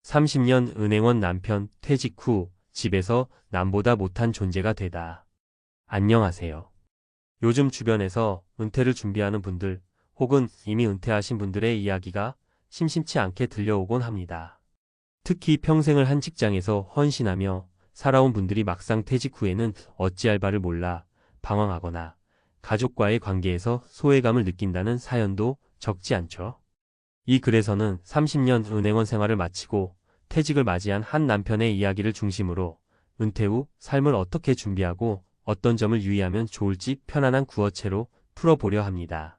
30년 은행원 남편 퇴직 후 집에서 남보다 못한 존재가 되다. 안녕하세요. 요즘 주변에서 은퇴를 준비하는 분들 혹은 이미 은퇴하신 분들의 이야기가 심심치 않게 들려오곤 합니다. 특히 평생을 한 직장에서 헌신하며 살아온 분들이 막상 퇴직 후에는 어찌할 바를 몰라 방황하거나 가족과의 관계에서 소외감을 느낀다는 사연도 적지 않죠. 이 글에서는 30년 은행원 생활을 마치고 퇴직을 맞이한 한 남편의 이야기를 중심으로 은퇴 후 삶을 어떻게 준비하고 어떤 점을 유의하면 좋을지 편안한 구어체로 풀어보려 합니다.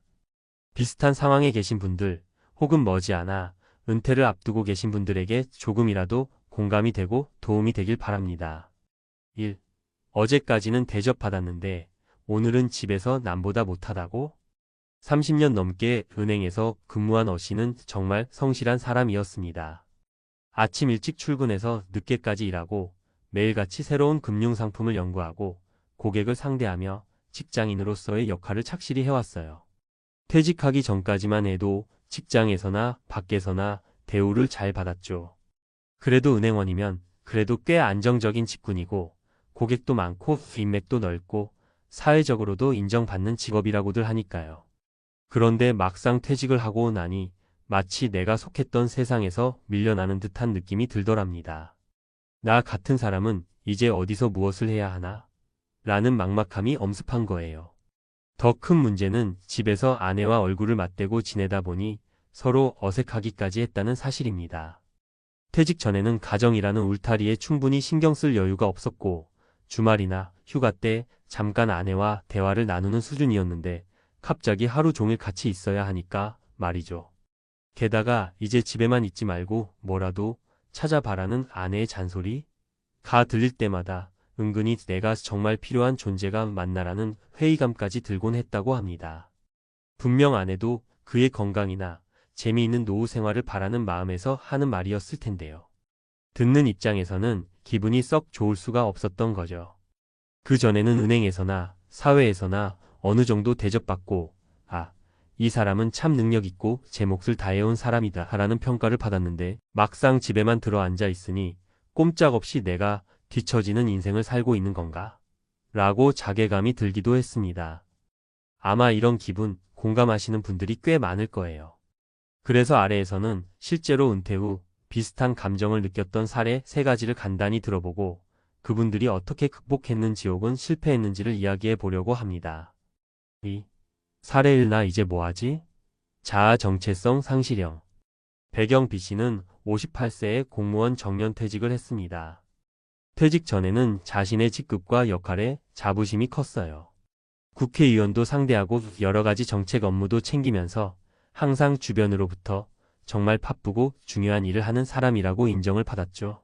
비슷한 상황에 계신 분들 혹은 머지않아 은퇴를 앞두고 계신 분들에게 조금이라도 공감이 되고 도움이 되길 바랍니다. 1. 어제까지는 대접받았는데 오늘은 집에서 남보다 못하다고? 30년 넘게 은행에서 근무한 어씨는 정말 성실한 사람이었습니다. 아침 일찍 출근해서 늦게까지 일하고 매일같이 새로운 금융상품을 연구하고 고객을 상대하며 직장인으로서의 역할을 착실히 해왔어요. 퇴직하기 전까지만 해도 직장에서나 밖에서나 대우를 잘 받았죠. 그래도 은행원이면 그래도 꽤 안정적인 직군이고 고객도 많고 인맥도 넓고 사회적으로도 인정받는 직업이라고들 하니까요. 그런데 막상 퇴직을 하고 나니 마치 내가 속했던 세상에서 밀려나는 듯한 느낌이 들더랍니다. 나 같은 사람은 이제 어디서 무엇을 해야 하나? 라는 막막함이 엄습한 거예요. 더 큰 문제는 집에서 아내와 얼굴을 맞대고 지내다 보니 서로 어색하기까지 했다는 사실입니다. 퇴직 전에는 가정이라는 울타리에 충분히 신경 쓸 여유가 없었고 주말이나 휴가 때 잠깐 아내와 대화를 나누는 수준이었는데 갑자기 하루 종일 같이 있어야 하니까 말이죠. 게다가 이제 집에만 있지 말고 뭐라도 찾아봐라는 아내의 잔소리? 가 들릴 때마다 은근히 내가 정말 필요한 존재가 맞나라는 회의감까지 들곤 했다고 합니다. 분명 아내도 그의 건강이나 재미있는 노후 생활을 바라는 마음에서 하는 말이었을 텐데요. 듣는 입장에서는 기분이 썩 좋을 수가 없었던 거죠. 그 전에는 은행에서나 사회에서나 어느 정도 대접받고 이 사람은 참 능력 있고 제 몫을 다해온 사람이다 라는 평가를 받았는데 막상 집에만 들어 앉아 있으니 꼼짝없이 내가 뒤처지는 인생을 살고 있는 건가? 라고 자괴감이 들기도 했습니다. 아마 이런 기분 공감하시는 분들이 꽤 많을 거예요. 그래서 아래에서는 실제로 은퇴 후 비슷한 감정을 느꼈던 사례 3가지를 간단히 들어보고 그분들이 어떻게 극복했는지 혹은 실패했는지를 이야기해 보려고 합니다. 2. 사례 1. 나 이제 뭐하지? 자아 정체성 상실형. 배경 B씨는 58세에 공무원 정년퇴직을 했습니다. 퇴직 전에는 자신의 직급과 역할에 자부심이 컸어요. 국회의원도 상대하고 여러 가지 정책 업무도 챙기면서 항상 주변으로부터 정말 바쁘고 중요한 일을 하는 사람이라고 인정을 받았죠.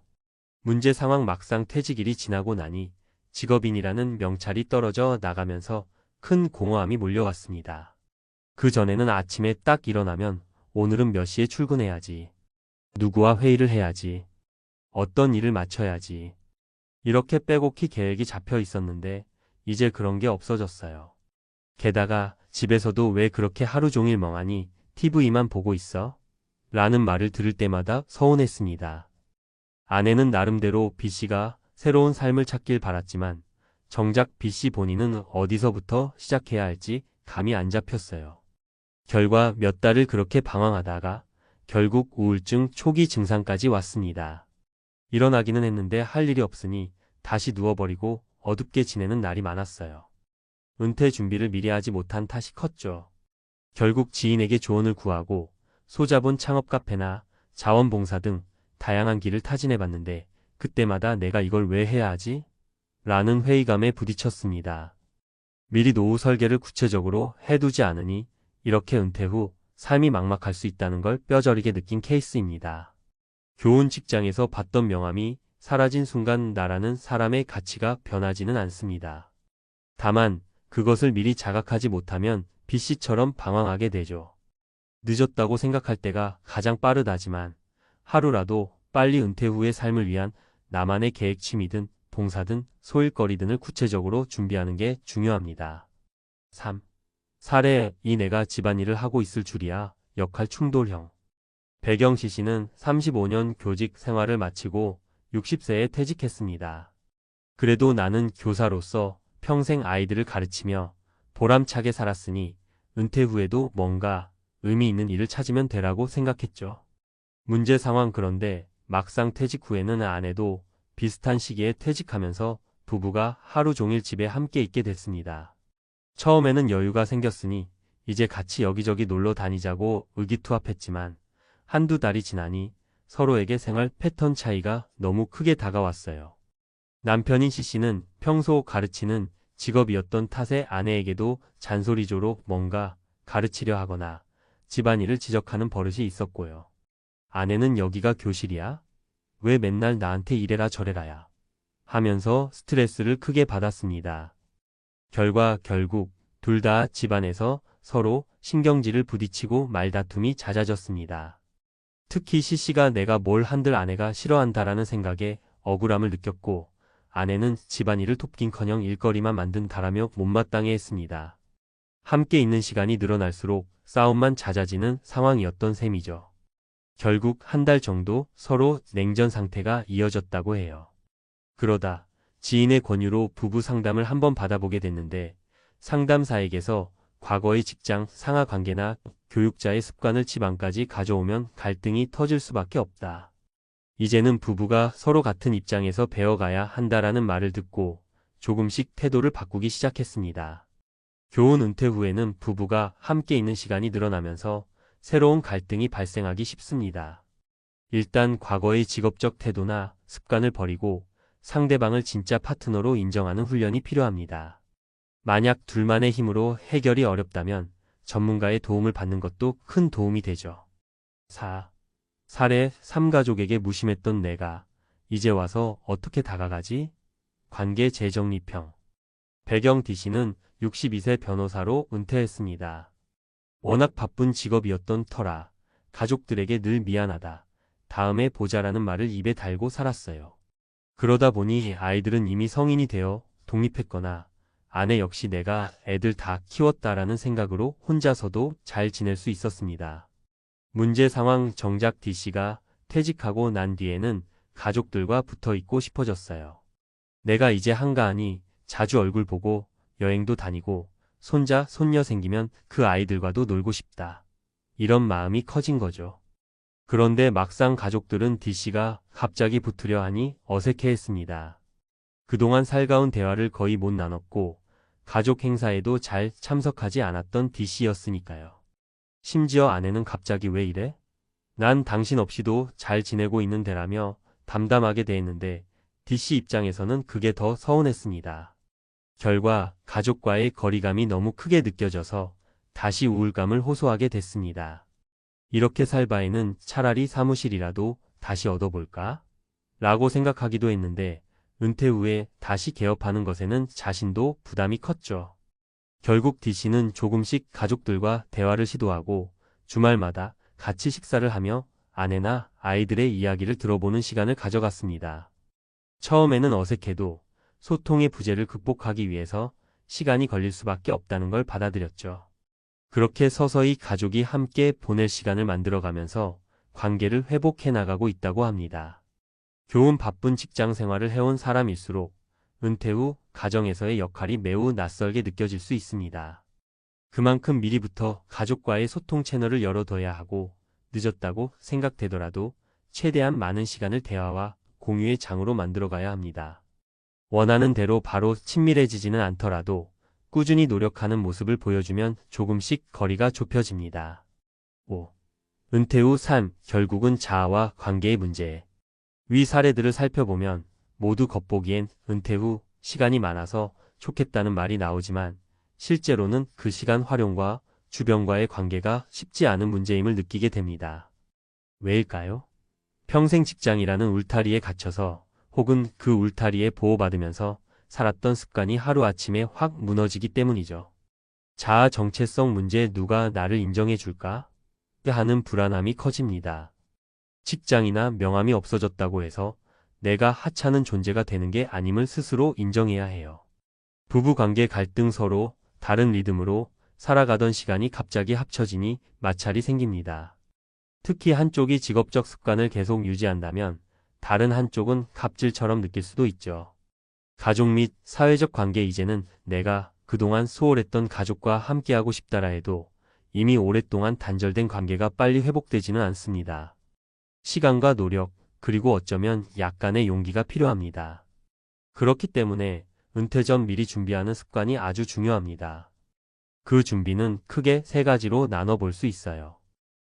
문제 상황 막상 퇴직일이 지나고 나니 직업인이라는 명찰이 떨어져 나가면서 큰 공허함이 몰려왔습니다. 그 전에는 아침에 딱 일어나면 오늘은 몇 시에 출근해야지. 누구와 회의를 해야지. 어떤 일을 마쳐야지. 이렇게 빼곡히 계획이 잡혀 있었는데 이제 그런 게 없어졌어요. 게다가 집에서도 왜 그렇게 하루 종일 멍하니 TV만 보고 있어? 라는 말을 들을 때마다 서운했습니다. 아내는 나름대로 B씨가 새로운 삶을 찾길 바랐지만 정작 B씨 본인은 어디서부터 시작해야 할지 감이 안 잡혔어요. 결과 몇 달을 그렇게 방황하다가 결국 우울증 초기 증상까지 왔습니다. 일어나기는 했는데 할 일이 없으니 다시 누워버리고 어둡게 지내는 날이 많았어요. 은퇴 준비를 미리 하지 못한 탓이 컸죠. 결국 지인에게 조언을 구하고 소자본 창업 카페나 자원봉사 등 다양한 길을 타진해봤는데 그때마다 내가 이걸 왜 해야 하지? 라는 회의감에 부딪혔습니다. 미리 노후 설계를 구체적으로 해두지 않으니 이렇게 은퇴 후 삶이 막막할 수 있다는 걸 뼈저리게 느낀 케이스입니다. 좋은 직장에서 받던 명함이 사라진 순간 나라는 사람의 가치가 변하지는 않습니다. 다만 그것을 미리 자각하지 못하면 B씨처럼 방황하게 되죠. 늦었다고 생각할 때가 가장 빠르다지만 하루라도 빨리 은퇴 후의 삶을 위한 나만의 계획 취미든 봉사든 소일거리든을 구체적으로 준비하는 게 중요합니다. 3. 사례 2. 내가 집안일을 하고 있을 줄이야. 역할 충돌형. 배경시 씨는 35년 교직 생활을 마치고 60세에 퇴직했습니다. 그래도 나는 교사로서 평생 아이들을 가르치며 보람차게 살았으니 은퇴 후에도 뭔가 의미 있는 일을 찾으면 되라고 생각했죠. 문제 상황 그런데 막상 퇴직 후에는 아내도 비슷한 시기에 퇴직하면서 부부가 하루 종일 집에 함께 있게 됐습니다. 처음에는 여유가 생겼으니 이제 같이 여기저기 놀러 다니자고 의기투합했지만 한두 달이 지나니 서로에게 생활 패턴 차이가 너무 크게 다가왔어요. 남편인 C씨는 평소 가르치는 직업이었던 탓에 아내에게도 잔소리조로 뭔가 가르치려 하거나 집안일을 지적하는 버릇이 있었고요. 아내는 여기가 교실이야? 왜 맨날 나한테 이래라 저래라야? 하면서 스트레스를 크게 받았습니다. 결국 둘 다 집안에서 서로 신경질을 부딪히고 말다툼이 잦아졌습니다. 특히 C씨가 내가 뭘 한들 아내가 싫어한다라는 생각에 억울함을 느꼈고 아내는 집안일을 돕긴커녕 일거리만 만든다라며 못마땅해 했습니다. 함께 있는 시간이 늘어날수록 싸움만 잦아지는 상황이었던 셈이죠. 결국 한 달 정도 서로 냉전 상태가 이어졌다고 해요. 그러다 지인의 권유로 부부 상담을 한번 받아보게 됐는데 상담사에게서 과거의 직장 상하 관계나 교육자의 습관을 집안까지 가져오면 갈등이 터질 수밖에 없다. 이제는 부부가 서로 같은 입장에서 배워가야 한다라는 말을 듣고 조금씩 태도를 바꾸기 시작했습니다. 교훈 은퇴 후에는 부부가 함께 있는 시간이 늘어나면서 새로운 갈등이 발생하기 쉽습니다. 일단 과거의 직업적 태도나 습관을 버리고 상대방을 진짜 파트너로 인정하는 훈련이 필요합니다. 만약 둘만의 힘으로 해결이 어렵다면 전문가의 도움을 받는 것도 큰 도움이 되죠. 4. 사례 3가족에게 무심했던 내가 이제 와서 어떻게 다가가지? 관계 재정리평. 배경 D씨는 62세 변호사로 은퇴했습니다. 워낙 바쁜 직업이었던 터라 가족들에게 늘 미안하다, 다음에 보자라는 말을 입에 달고 살았어요. 그러다 보니 아이들은 이미 성인이 되어 독립했거나 아내 역시 내가 애들 다 키웠다라는 생각으로 혼자서도 잘 지낼 수 있었습니다. 문제 상황 정작 D씨가 퇴직하고 난 뒤에는 가족들과 붙어 있고 싶어졌어요. 내가 이제 한가하니 자주 얼굴 보고 여행도 다니고 손자, 손녀 생기면 그 아이들과도 놀고 싶다. 이런 마음이 커진 거죠. 그런데 막상 가족들은 D씨가 갑자기 붙으려 하니 어색해했습니다. 그동안 살가운 대화를 거의 못 나눴고 가족 행사에도 잘 참석하지 않았던 D씨였으니까요. 심지어 아내는 갑자기 왜 이래? 난 당신 없이도 잘 지내고 있는데라며 담담하게 대했는데 D씨 입장에서는 그게 더 서운했습니다. 결과 가족과의 거리감이 너무 크게 느껴져서 다시 우울감을 호소하게 됐습니다. 이렇게 살 바에는 차라리 사무실이라도 다시 얻어볼까? 라고 생각하기도 했는데 은퇴 후에 다시 개업하는 것에는 자신도 부담이 컸죠. 결국 D씨는 조금씩 가족들과 대화를 시도하고 주말마다 같이 식사를 하며 아내나 아이들의 이야기를 들어보는 시간을 가져갔습니다. 처음에는 어색해도 소통의 부재를 극복하기 위해서 시간이 걸릴 수밖에 없다는 걸 받아들였죠. 그렇게 서서히 가족이 함께 보낼 시간을 만들어가면서 관계를 회복해 나가고 있다고 합니다. 교훈 바쁜 직장 생활을 해온 사람일수록 은퇴 후 가정에서의 역할이 매우 낯설게 느껴질 수 있습니다. 그만큼 미리부터 가족과의 소통 채널을 열어둬야 하고 늦었다고 생각되더라도 최대한 많은 시간을 대화와 공유의 장으로 만들어가야 합니다. 원하는 대로 바로 친밀해지지는 않더라도 꾸준히 노력하는 모습을 보여주면 조금씩 거리가 좁혀집니다. 5. 은퇴 후 삶, 결국은 자아와 관계의 문제. 위 사례들을 살펴보면 모두 겉보기엔 은퇴 후 시간이 많아서 좋겠다는 말이 나오지만 실제로는 그 시간 활용과 주변과의 관계가 쉽지 않은 문제임을 느끼게 됩니다. 왜일까요? 평생 직장이라는 울타리에 갇혀서 혹은 그 울타리에 보호받으면서 살았던 습관이 하루아침에 확 무너지기 때문이죠. 자아 정체성 문제 누가 나를 인정해 줄까? 하는 불안함이 커집니다. 직장이나 명함이 없어졌다고 해서 내가 하찮은 존재가 되는 게 아님을 스스로 인정해야 해요. 부부관계 갈등 서로 다른 리듬으로 살아가던 시간이 갑자기 합쳐지니 마찰이 생깁니다. 특히 한쪽이 직업적 습관을 계속 유지한다면 다른 한쪽은 갑질처럼 느낄 수도 있죠. 가족 및 사회적 관계 이제는 내가 그동안 소홀했던 가족과 함께하고 싶다라 해도 이미 오랫동안 단절된 관계가 빨리 회복되지는 않습니다. 시간과 노력, 그리고 어쩌면 약간의 용기가 필요합니다. 그렇기 때문에 은퇴 전 미리 준비하는 습관이 아주 중요합니다. 그 준비는 크게 세 가지로 나눠볼 수 있어요.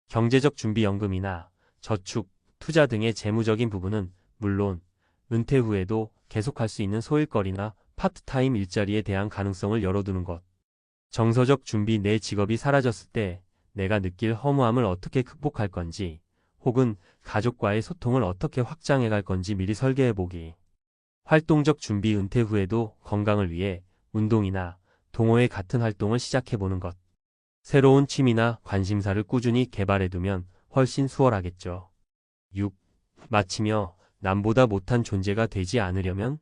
경제적 준비연금이나 저축, 투자 등의 재무적인 부분은 물론 은퇴 후에도 계속할 수 있는 소일거리나 파트타임 일자리에 대한 가능성을 열어두는 것. 정서적 준비, 내 직업이 사라졌을 때 내가 느낄 허무함을 어떻게 극복할 건지, 혹은 가족과의 소통을 어떻게 확장해 갈 건지 미리 설계해보기. 활동적 준비, 은퇴 후에도 건강을 위해 운동이나 동호회 같은 활동을 시작해보는 것. 새로운 취미나 관심사를 꾸준히 개발해두면 훨씬 수월하겠죠. 6. 마치며 남보다 못한 존재가 되지 않으려면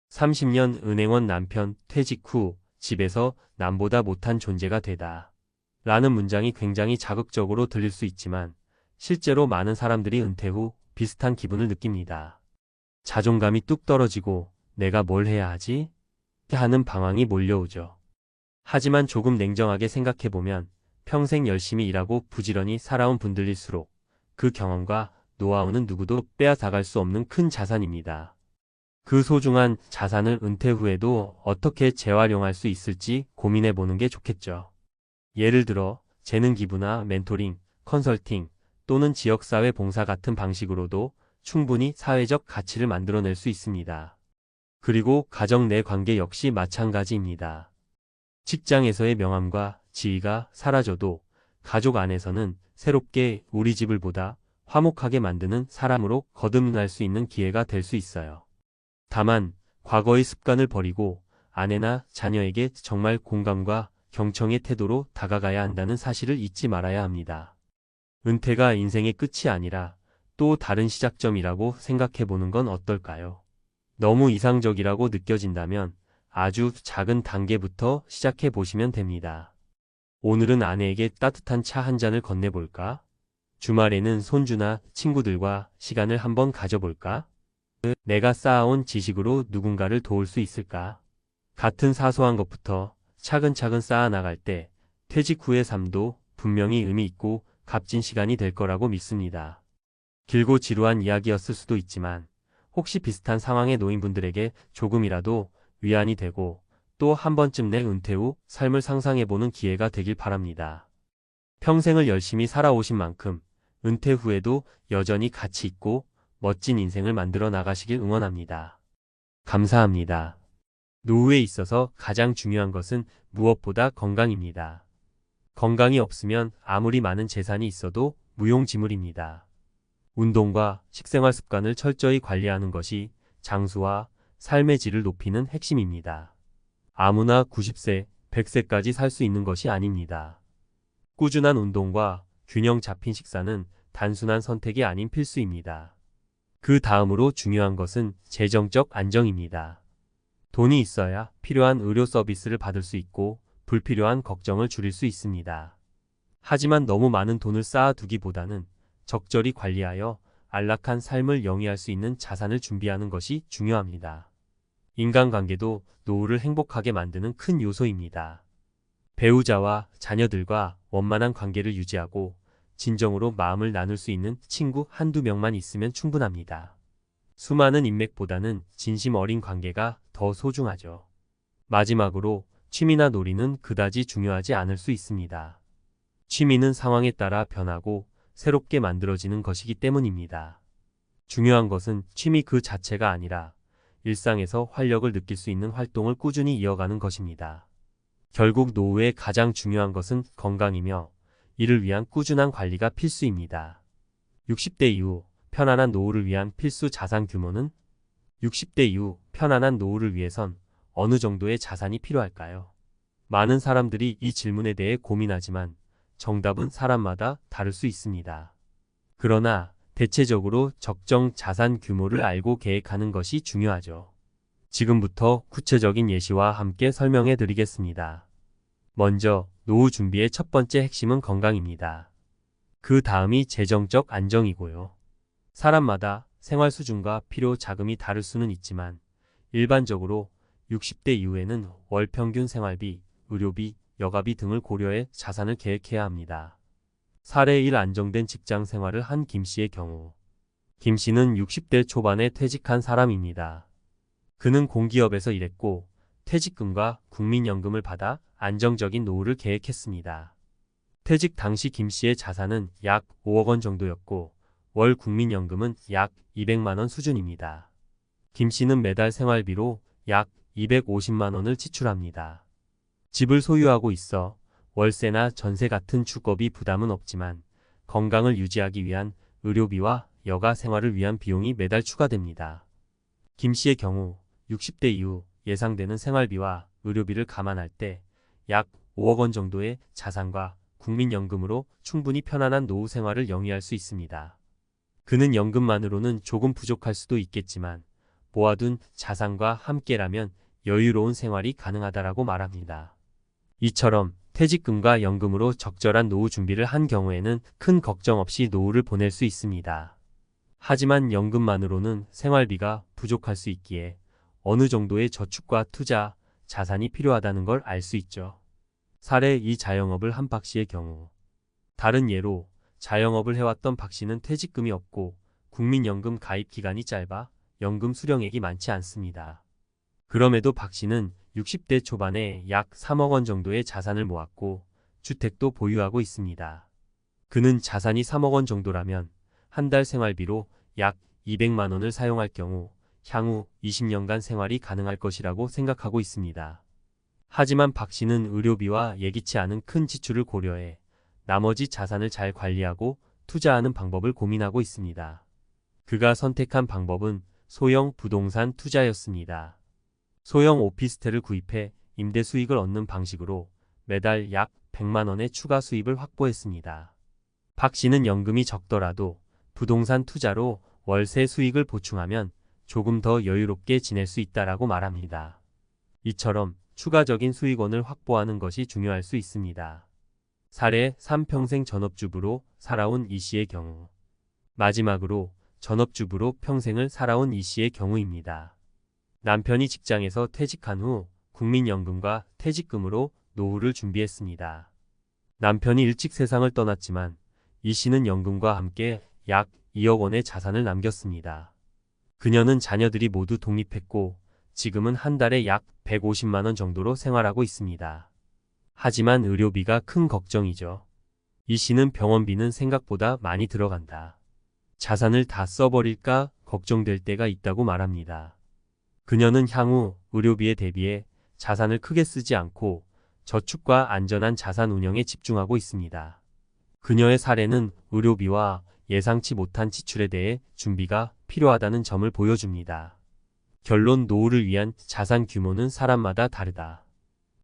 30년 은행원 남편 퇴직 후 집에서 남보다 못한 존재가 되다. 라는 문장이 굉장히 자극적으로 들릴 수 있지만 실제로 많은 사람들이 은퇴 후 비슷한 기분을 느낍니다. 자존감이 뚝 떨어지고 내가 뭘 해야 하지? 하는 방황이 몰려오죠. 하지만 조금 냉정하게 생각해보면 평생 열심히 일하고 부지런히 살아온 분들일수록 그 경험과 노하우는 누구도 빼앗아갈 수 없는 큰 자산입니다. 그 소중한 자산을 은퇴 후에도 어떻게 재활용할 수 있을지 고민해보는 게 좋겠죠. 예를 들어 재능 기부나 멘토링, 컨설팅 또는 지역사회 봉사 같은 방식으로도 충분히 사회적 가치를 만들어낼 수 있습니다. 그리고 가정 내 관계 역시 마찬가지입니다. 직장에서의 명함과 지위가 사라져도 가족 안에서는 새롭게 우리 집을 보다 화목하게 만드는 사람으로 거듭날 수 있는 기회가 될 수 있어요. 다만 과거의 습관을 버리고 아내나 자녀에게 정말 공감과 경청의 태도로 다가가야 한다는 사실을 잊지 말아야 합니다. 은퇴가 인생의 끝이 아니라 또 다른 시작점이라고 생각해보는 건 어떨까요? 너무 이상적이라고 느껴진다면 아주 작은 단계부터 시작해 보시면 됩니다. 오늘은 아내에게 따뜻한 차 한 잔을 건네볼까? 주말에는 손주나 친구들과 시간을 한번 가져볼까? 내가 쌓아온 지식으로 누군가를 도울 수 있을까? 같은 사소한 것부터 차근차근 쌓아나갈 때 퇴직 후의 삶도 분명히 의미 있고 값진 시간이 될 거라고 믿습니다. 길고 지루한 이야기였을 수도 있지만 혹시 비슷한 상황에 놓인 분들에게 조금이라도 위안이 되고 또 한 번쯤 내 은퇴 후 삶을 상상해보는 기회가 되길 바랍니다. 평생을 열심히 살아오신 만큼 은퇴 후에도 여전히 가치 있고 멋진 인생을 만들어 나가시길 응원합니다. 감사합니다. 노후에 있어서 가장 중요한 것은 무엇보다 건강입니다. 건강이 없으면 아무리 많은 재산이 있어도 무용지물입니다. 운동과 식생활 습관을 철저히 관리하는 것이 장수와 삶의 질을 높이는 핵심입니다. 아무나 90세, 100세까지 살 수 있는 것이 아닙니다. 꾸준한 운동과 균형 잡힌 식사는 단순한 선택이 아닌 필수입니다. 그 다음으로 중요한 것은 재정적 안정입니다. 돈이 있어야 필요한 의료 서비스를 받을 수 있고 불필요한 걱정을 줄일 수 있습니다. 하지만 너무 많은 돈을 쌓아두기보다는 적절히 관리하여 안락한 삶을 영위할 수 있는 자산을 준비하는 것이 중요합니다. 인간관계도 노후를 행복하게 만드는 큰 요소입니다. 배우자와 자녀들과 원만한 관계를 유지하고 진정으로 마음을 나눌 수 있는 친구 한두 명만 있으면 충분합니다. 수많은 인맥보다는 진심 어린 관계가 더 소중하죠. 마지막으로 취미나 놀이는 그다지 중요하지 않을 수 있습니다. 취미는 상황에 따라 변하고 새롭게 만들어지는 것이기 때문입니다. 중요한 것은 취미 그 자체가 아니라 일상에서 활력을 느낄 수 있는 활동을 꾸준히 이어가는 것입니다. 결국 노후에 가장 중요한 것은 건강이며 이를 위한 꾸준한 관리가 필수입니다. 60대 이후 편안한 노후를 위한 필수 자산 규모는? 60대 이후 편안한 노후를 위해선 어느 정도의 자산이 필요할까요? 많은 사람들이 이 질문에 대해 고민하지만 정답은 사람마다 다를 수 있습니다. 그러나 대체적으로 적정 자산 규모를 알고 계획하는 것이 중요하죠. 지금부터 구체적인 예시와 함께 설명해 드리겠습니다. 먼저 노후 준비의 첫 번째 핵심은 건강입니다. 그 다음이 재정적 안정이고요. 사람마다 생활 수준과 필요 자금이 다를 수는 있지만 일반적으로 60대 이후에는 월 평균 생활비, 의료비, 여가비 등을 고려해 자산을 계획해야 합니다. 사례 1 안정된 직장 생활을 한 김 씨의 경우 김 씨는 60대 초반에 퇴직한 사람입니다. 그는 공기업에서 일했고 퇴직금과 국민연금을 받아 안정적인 노후를 계획했습니다. 퇴직 당시 김 씨의 자산은 약 5억 원 정도였고 월 국민연금은 약 200만 원 수준입니다. 김 씨는 매달 생활비로 약 250만 원을 지출합니다. 집을 소유하고 있어 월세나 전세 같은 주거비 부담은 없지만 건강을 유지하기 위한 의료비와 여가 생활을 위한 비용이 매달 추가됩니다. 김 씨의 경우 60대 이후 예상되는 생활비와 의료비를 감안할 때 약 5억 원 정도의 자산과 국민연금으로 충분히 편안한 노후 생활을 영위할 수 있습니다. 그는 연금만으로는 조금 부족할 수도 있겠지만 모아둔 자산과 함께라면 여유로운 생활이 가능하다라고 말합니다. 이처럼 퇴직금과 연금으로 적절한 노후 준비를 한 경우에는 큰 걱정 없이 노후를 보낼 수 있습니다. 하지만 연금만으로는 생활비가 부족할 수 있기에 어느 정도의 저축과 투자, 자산이 필요하다는 걸 알 수 있죠. 사례 2 자영업을 한 박 씨의 경우 다른 예로 자영업을 해왔던 박 씨는 퇴직금이 없고 국민연금 가입 기간이 짧아 연금 수령액이 많지 않습니다. 그럼에도 박 씨는 60대 초반에 약 3억 원 정도의 자산을 모았고 주택도 보유하고 있습니다. 그는 자산이 3억 원 정도라면 한 달 생활비로 약 200만 원을 사용할 경우 향후 20년간 생활이 가능할 것이라고 생각하고 있습니다. 하지만 박 씨는 의료비와 예기치 않은 큰 지출을 고려해 나머지 자산을 잘 관리하고 투자하는 방법을 고민하고 있습니다. 그가 선택한 방법은 소형 부동산 투자였습니다. 소형 오피스텔을 구입해 임대 수익을 얻는 방식으로 매달 약 100만 원의 추가 수입을 확보했습니다. 박 씨는 연금이 적더라도 부동산 투자로 월세 수익을 보충하면 조금 더 여유롭게 지낼 수 있다라고 말합니다. 이처럼 추가적인 수익원을 확보하는 것이 중요할 수 있습니다. 사례 3 평생 전업주부로 살아온 이 씨의 경우 마지막으로 전업주부로 평생을 살아온 이 씨의 경우입니다. 남편이 직장에서 퇴직한 후 국민연금과 퇴직금으로 노후를 준비했습니다. 남편이 일찍 세상을 떠났지만 이 씨는 연금과 함께 약 2억 원의 자산을 남겼습니다. 그녀는 자녀들이 모두 독립했고 지금은 한 달에 약 150만 원 정도로 생활하고 있습니다. 하지만 의료비가 큰 걱정이죠. 이 씨는 병원비는 생각보다 많이 들어간다. 자산을 다 써버릴까 걱정될 때가 있다고 말합니다. 그녀는 향후 의료비에 대비해 자산을 크게 쓰지 않고 저축과 안전한 자산 운영에 집중하고 있습니다. 그녀의 사례는 의료비와 예상치 못한 지출에 대해 준비가 필요하다는 점을 보여줍니다. 결론 노후를 위한 자산 규모는 사람마다 다르다.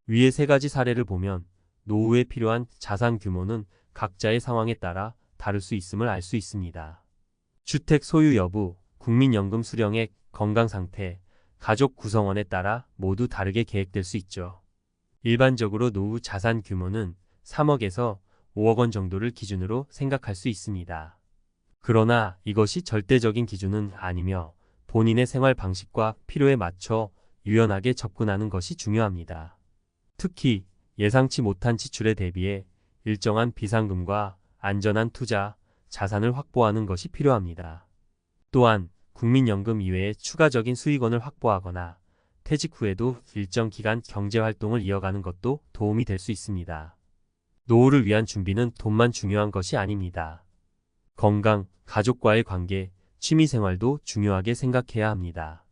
위의 세 가지 사례를 보면 노후에 필요한 자산 규모는 각자의 상황에 따라 다를 수 있음을 알 수 있습니다. 주택 소유 여부, 국민연금 수령액, 건강 상태, 가족 구성원에 따라 모두 다르게 계획될 수 있죠. 일반적으로 노후 자산 규모는 3억에서 5억 원 정도를 기준으로 생각할 수 있습니다. 그러나 이것이 절대적인 기준은 아니며 본인의 생활 방식과 필요에 맞춰 유연하게 접근하는 것이 중요합니다. 특히 예상치 못한 지출에 대비해 일정한 비상금과 안전한 투자, 자산을 확보하는 것이 필요합니다. 또한 국민연금 이외에 추가적인 수익원을 확보하거나 퇴직 후에도 일정 기간 경제활동을 이어가는 것도 도움이 될 수 있습니다. 노후를 위한 준비는 돈만 중요한 것이 아닙니다. 건강, 가족과의 관계, 취미생활도 중요하게 생각해야 합니다.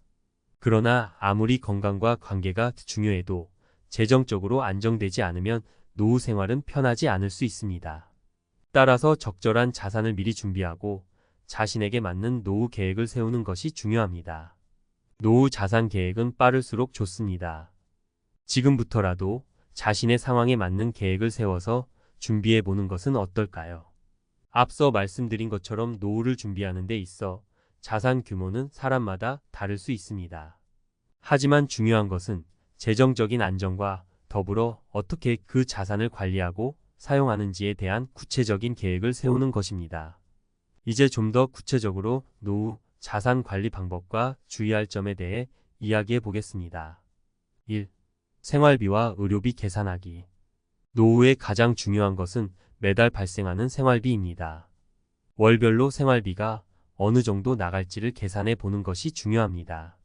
그러나 아무리 건강과 관계가 중요해도 재정적으로 안정되지 않으면 노후 생활은 편하지 않을 수 있습니다. 따라서 적절한 자산을 미리 준비하고 자신에게 맞는 노후 계획을 세우는 것이 중요합니다. 노후 자산 계획은 빠를수록 좋습니다. 지금부터라도 자신의 상황에 맞는 계획을 세워서 준비해 보는 것은 어떨까요? 앞서 말씀드린 것처럼 노후를 준비하는 데 있어 자산 규모는 사람마다 다를 수 있습니다. 하지만 중요한 것은 재정적인 안정과 더불어 어떻게 그 자산을 관리하고 사용하는지에 대한 구체적인 계획을 세우는 것입니다. 이제 좀 더 구체적으로 노후 자산 관리 방법과 주의할 점에 대해 이야기해 보겠습니다. 1. 생활비와 의료비 계산하기. 노후에 가장 중요한 것은 매달 발생하는 생활비입니다. 월별로 생활비가 어느 정도 나갈지를 계산해 보는 것이 중요합니다.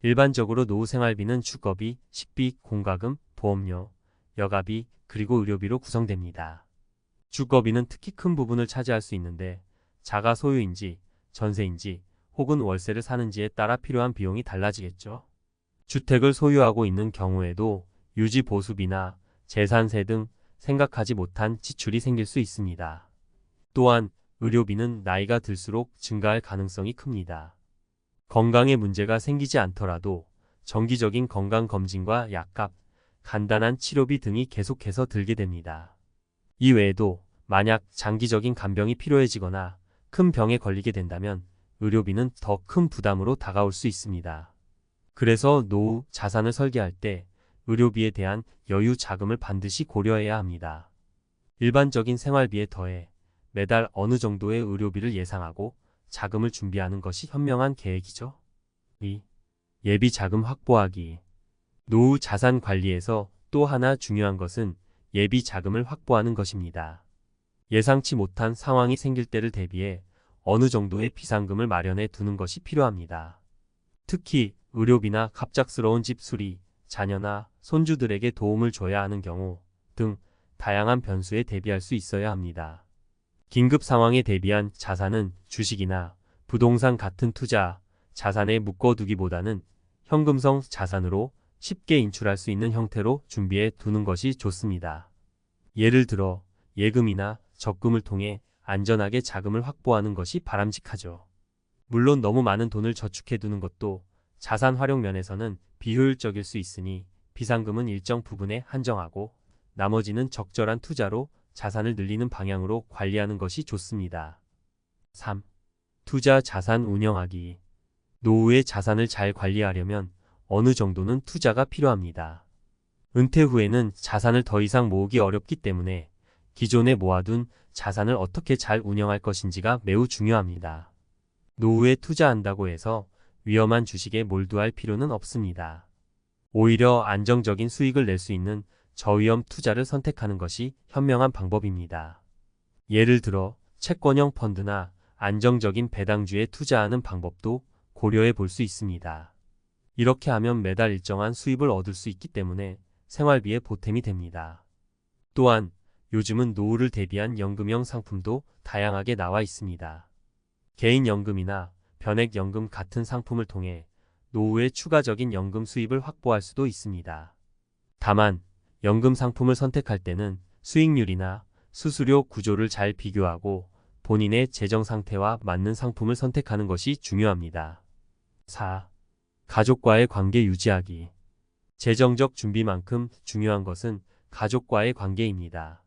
일반적으로 노후 생활비는 주거비, 식비, 공과금, 보험료, 여가비, 그리고 의료비로 구성됩니다. 주거비는 특히 큰 부분을 차지할 수 있는데 자가 소유인지 전세인지 혹은 월세를 사는지에 따라 필요한 비용이 달라지겠죠. 주택을 소유하고 있는 경우에도 유지 보수비나 재산세 등 생각하지 못한 지출이 생길 수 있습니다. 또한 의료비는 나이가 들수록 증가할 가능성이 큽니다. 건강에 문제가 생기지 않더라도 정기적인 건강검진과 약값, 간단한 치료비 등이 계속해서 들게 됩니다. 이 외에도 만약 장기적인 간병이 필요해지거나 큰 병에 걸리게 된다면 의료비는 더 큰 부담으로 다가올 수 있습니다. 그래서 노후 자산을 설계할 때 의료비에 대한 여유 자금을 반드시 고려해야 합니다. 일반적인 생활비에 더해 매달 어느 정도의 의료비를 예상하고 자금을 준비하는 것이 현명한 계획이죠. 2. 예비 자금 확보하기. 노후 자산 관리에서 또 하나 중요한 것은 예비 자금을 확보하는 것입니다. 예상치 못한 상황이 생길 때를 대비해 어느 정도의 비상금을 마련해 두는 것이 필요합니다. 특히 의료비나 갑작스러운 집 수리, 자녀나 손주들에게 도움을 줘야 하는 경우 등 다양한 변수에 대비할 수 있어야 합니다. 긴급 상황에 대비한 자산은 주식이나 부동산 같은 투자 자산에 묶어두기보다는 현금성 자산으로 쉽게 인출할 수 있는 형태로 준비해 두는 것이 좋습니다. 예를 들어 예금이나 적금을 통해 안전하게 자금을 확보하는 것이 바람직하죠. 물론 너무 많은 돈을 저축해 두는 것도 자산 활용 면에서는 비효율적일 수 있으니 비상금은 일정 부분에 한정하고 나머지는 적절한 투자로 자산을 늘리는 방향으로 관리하는 것이 좋습니다. 3. 투자 자산 운영하기. 노후의 자산을 잘 관리하려면 어느 정도는 투자가 필요합니다. 은퇴 후에는 자산을 더 이상 모으기 어렵기 때문에 기존에 모아둔 자산을 어떻게 잘 운영할 것인지가 매우 중요합니다. 노후에 투자한다고 해서 위험한 주식에 몰두할 필요는 없습니다. 오히려 안정적인 수익을 낼 수 있는 저위험 투자를 선택하는 것이 현명한 방법입니다. 예를 들어 채권형 펀드나 안정적인 배당주에 투자하는 방법도 고려해 볼 수 있습니다. 이렇게 하면 매달 일정한 수입을 얻을 수 있기 때문에 생활비에 보탬이 됩니다. 또한 요즘은 노후를 대비한 연금형 상품도 다양하게 나와 있습니다. 개인연금이나 변액연금 같은 상품을 통해 노후에 추가적인 연금 수입을 확보할 수도 있습니다. 다만 연금 상품을 선택할 때는 수익률이나 수수료 구조를 잘 비교하고 본인의 재정 상태와 맞는 상품을 선택하는 것이 중요합니다. 4. 가족과의 관계 유지하기. 재정적 준비만큼 중요한 것은 가족과의 관계입니다.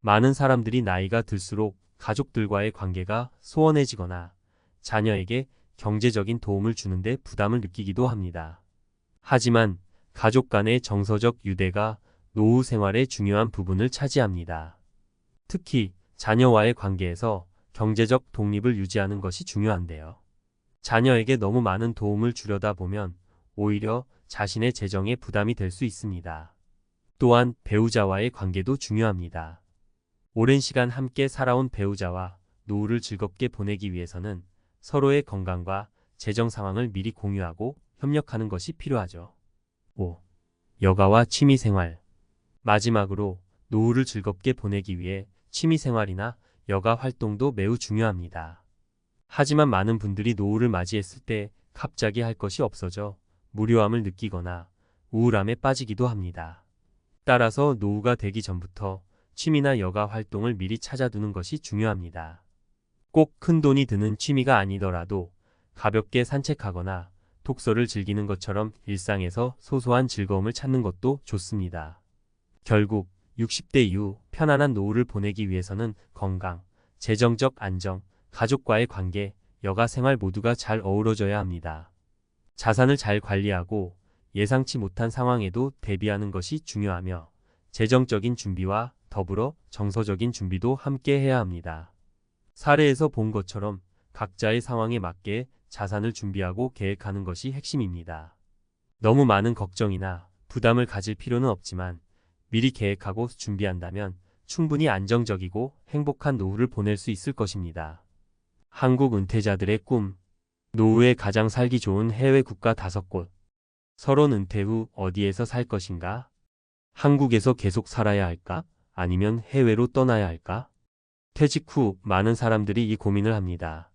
많은 사람들이 나이가 들수록 가족들과의 관계가 소원해지거나 자녀에게 경제적인 도움을 주는데 부담을 느끼기도 합니다. 하지만 가족 간의 정서적 유대가 노후 생활의 중요한 부분을 차지합니다. 특히 자녀와의 관계에서 경제적 독립을 유지하는 것이 중요한데요. 자녀에게 너무 많은 도움을 주려다 보면 오히려 자신의 재정에 부담이 될 수 있습니다. 또한 배우자와의 관계도 중요합니다. 오랜 시간 함께 살아온 배우자와 노후를 즐겁게 보내기 위해서는 서로의 건강과 재정 상황을 미리 공유하고 협력하는 것이 필요하죠. 5. 여가와 취미생활. 마지막으로 노후를 즐겁게 보내기 위해 취미생활이나 여가 활동도 매우 중요합니다. 하지만 많은 분들이 노후를 맞이했을 때 갑자기 할 것이 없어져 무료함을 느끼거나 우울함에 빠지기도 합니다. 따라서 노후가 되기 전부터 취미나 여가 활동을 미리 찾아두는 것이 중요합니다. 꼭 큰 돈이 드는 취미가 아니더라도 가볍게 산책하거나 독서를 즐기는 것처럼 일상에서 소소한 즐거움을 찾는 것도 좋습니다. 결국 60대 이후 편안한 노후를 보내기 위해서는 건강, 재정적 안정, 가족과의 관계, 여가 생활 모두가 잘 어우러져야 합니다. 자산을 잘 관리하고 예상치 못한 상황에도 대비하는 것이 중요하며 재정적인 준비와 더불어 정서적인 준비도 함께 해야 합니다. 사례에서 본 것처럼 각자의 상황에 맞게 자산을 준비하고 계획하는 것이 핵심입니다. 너무 많은 걱정이나 부담을 가질 필요는 없지만 미리 계획하고 준비한다면 충분히 안정적이고 행복한 노후를 보낼 수 있을 것입니다. 한국 은퇴자들의 꿈. 노후에 가장 살기 좋은 해외 국가 5곳. 서론 은퇴 후 어디에서 살 것인가? 한국에서 계속 살아야 할까? 아니면 해외로 떠나야 할까? 퇴직 후 많은 사람들이 이 고민을 합니다.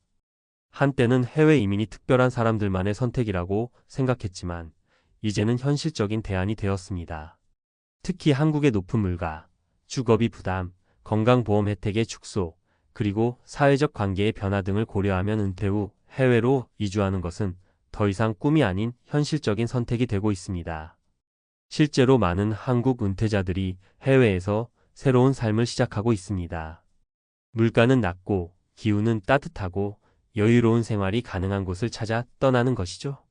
한때는 해외 이민이 특별한 사람들만의 선택이라고 생각했지만 이제는 현실적인 대안이 되었습니다. 특히 한국의 높은 물가, 주거비 부담, 건강보험 혜택의 축소, 그리고 사회적 관계의 변화 등을 고려하면 은퇴 후 해외로 이주하는 것은 더 이상 꿈이 아닌 현실적인 선택이 되고 있습니다. 실제로 많은 한국 은퇴자들이 해외에서 새로운 삶을 시작하고 있습니다. 물가는 낮고 기후는 따뜻하고 여유로운 생활이 가능한 곳을 찾아 떠나는 것이죠.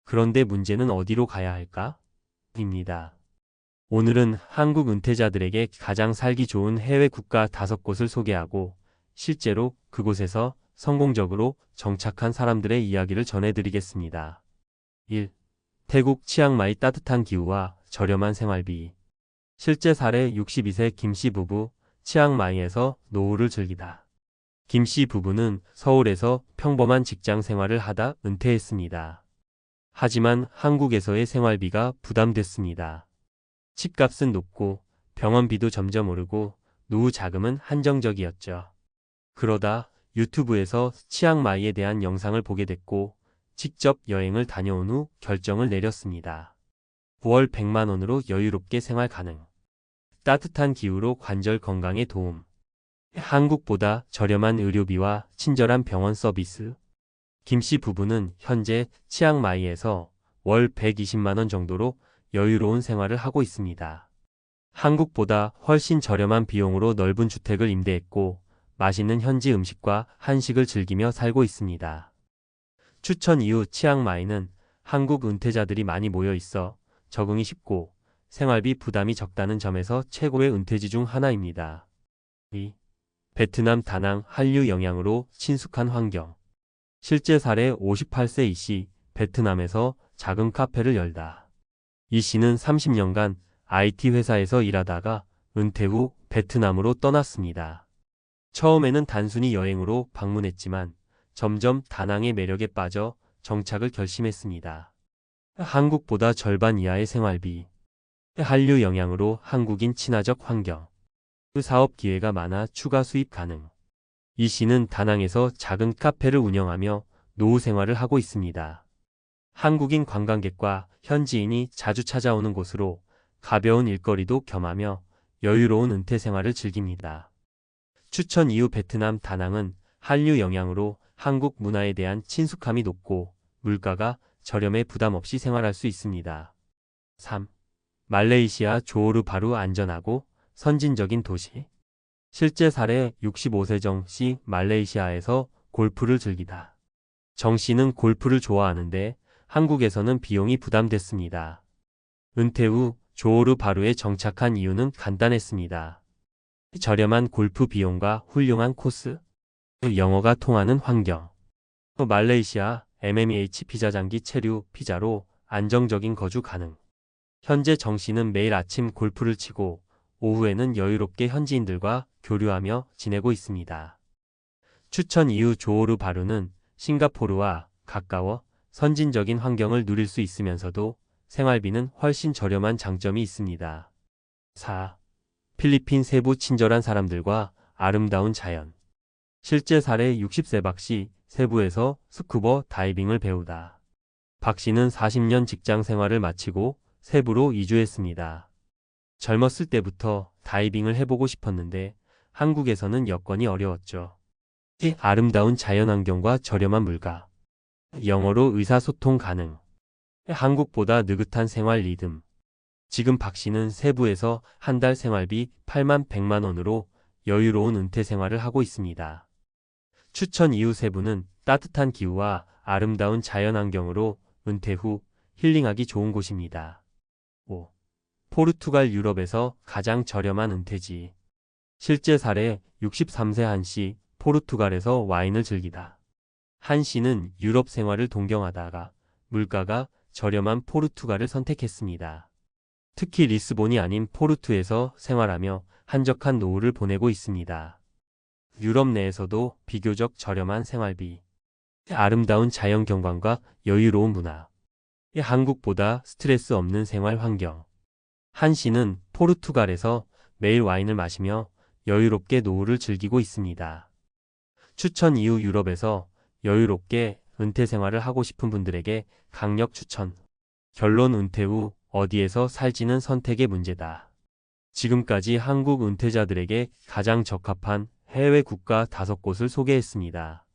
그런데 문제는 어디로 가야 할까? 입니다. 오늘은 한국 은퇴자들에게 가장 살기 좋은 해외 국가 5곳을 소개하고 실제로 그곳에서 성공적으로 정착한 사람들의 이야기를 전해드리겠습니다. 1. 태국 치앙마이. 따뜻한 기후와 저렴한 생활비. 실제 사례. 62세 김씨 부부. 치앙마이에서 노후를 즐기다. 김씨 부부는 서울에서 평범한 직장 생활을 하다 은퇴했습니다. 하지만 한국에서의 생활비가 부담됐습니다. 집값은 높고 병원비도 점점 오르고 노후 자금은 한정적이었죠. 그러다 유튜브에서 치앙마이에 대한 영상을 보게 됐고 직접 여행을 다녀온 후 결정을 내렸습니다. 월 100만 원으로 여유롭게 생활 가능. 따뜻한 기후로 관절 건강에 도움. 한국보다 저렴한 의료비와 친절한 병원 서비스. 김씨 부부는 현재 치앙마이에서 월 120만 원 정도로 여유로운 생활을 하고 있습니다. 한국보다 훨씬 저렴한 비용으로 넓은 주택을 임대했고 맛있는 현지 음식과 한식을 즐기며 살고 있습니다. 추천 이유. 치앙마이는 한국 은퇴자들이 많이 모여 있어 적응이 쉽고 생활비 부담이 적다는 점에서 최고의 은퇴지 중 하나입니다. 2. 베트남 다낭. 한류 영향으로 친숙한 환경. 실제 사례. 58세 이씨. 베트남에서 작은 카페를 열다. 이씨는 30년간 IT 회사에서 일하다가 은퇴 후 베트남으로 떠났습니다. 처음에는 단순히 여행으로 방문했지만 점점 다낭의 매력에 빠져 정착을 결심했습니다. 한국보다 절반 이하의 생활비. 한류 영향으로 한국인 친화적 환경. 사업 기회가 많아 추가 수입 가능. 이 씨는 다낭에서 작은 카페를 운영하며 노후 생활을 하고 있습니다. 한국인 관광객과 현지인이 자주 찾아오는 곳으로 가벼운 일거리도 겸하며 여유로운 은퇴 생활을 즐깁니다. 추천 이유. 베트남 다낭은 한류 영향으로 한국 문화에 대한 친숙함이 높고 물가가 저렴해 부담 없이 생활할 수 있습니다. 3. 말레이시아. 조호르 바루. 안전하고 선진적인 도시. 실제 사례. 65세 정 씨. 말레이시아에서 골프를 즐기다. 정 씨는 골프를 좋아하는데 한국에서는 비용이 부담됐습니다. 은퇴 후 조호르 바루에 정착한 이유는 간단했습니다. 저렴한 골프 비용과 훌륭한 코스, 영어가 통하는 환경. 말레이시아. MMEH 피자 장기 체류 피자로 안정적인 거주 가능. 현재 정 씨는 매일 아침 골프를 치고 오후에는 여유롭게 현지인들과 교류하며 지내고 있습니다. 추천 이유. 조호르 바루는 싱가포르와 가까워 선진적인 환경을 누릴 수 있으면서도 생활비는 훨씬 저렴한 장점이 있습니다. 4. 필리핀 세부. 친절한 사람들과 아름다운 자연. 실제 사례. 60세 박 씨. 세부에서 스쿠버 다이빙을 배우다. 박 씨는 40년 직장 생활을 마치고 세부로 이주했습니다. 젊었을 때부터 다이빙을 해보고 싶었는데 한국에서는 여건이 어려웠죠. 아름다운 자연환경과 저렴한 물가. 영어로 의사소통 가능. 한국보다 느긋한 생활 리듬. 지금 박 씨는 세부에서 한 달 생활비 8만 100만 원으로 여유로운 은퇴 생활을 하고 있습니다. 추천 이유. 세부는 따뜻한 기후와 아름다운 자연환경으로 은퇴 후 힐링하기 좋은 곳입니다. 5. 포르투갈. 유럽에서 가장 저렴한 은퇴지. 실제 사례 63세 한 씨, 포르투갈에서 와인을 즐기다. 한 씨는 유럽 생활을 동경하다가 물가가 저렴한 포르투갈을 선택했습니다. 특히 리스본이 아닌 포르투에서 생활하며 한적한 노후를 보내고 있습니다. 유럽 내에서도 비교적 저렴한 생활비, 아름다운 자연 경관과 여유로운 문화, 한국보다 스트레스 없는 생활 환경. 한 씨는 포르투갈에서 매일 와인을 마시며 여유롭게 노후를 즐기고 있습니다. 추천 이후 유럽에서 여유롭게 은퇴 생활을 하고 싶은 분들에게 강력 추천. 결론 은퇴 후 어디에서 살지는 선택의 문제다. 지금까지 한국 은퇴자들에게 가장 적합한 해외 국가 5곳을 소개했습니다.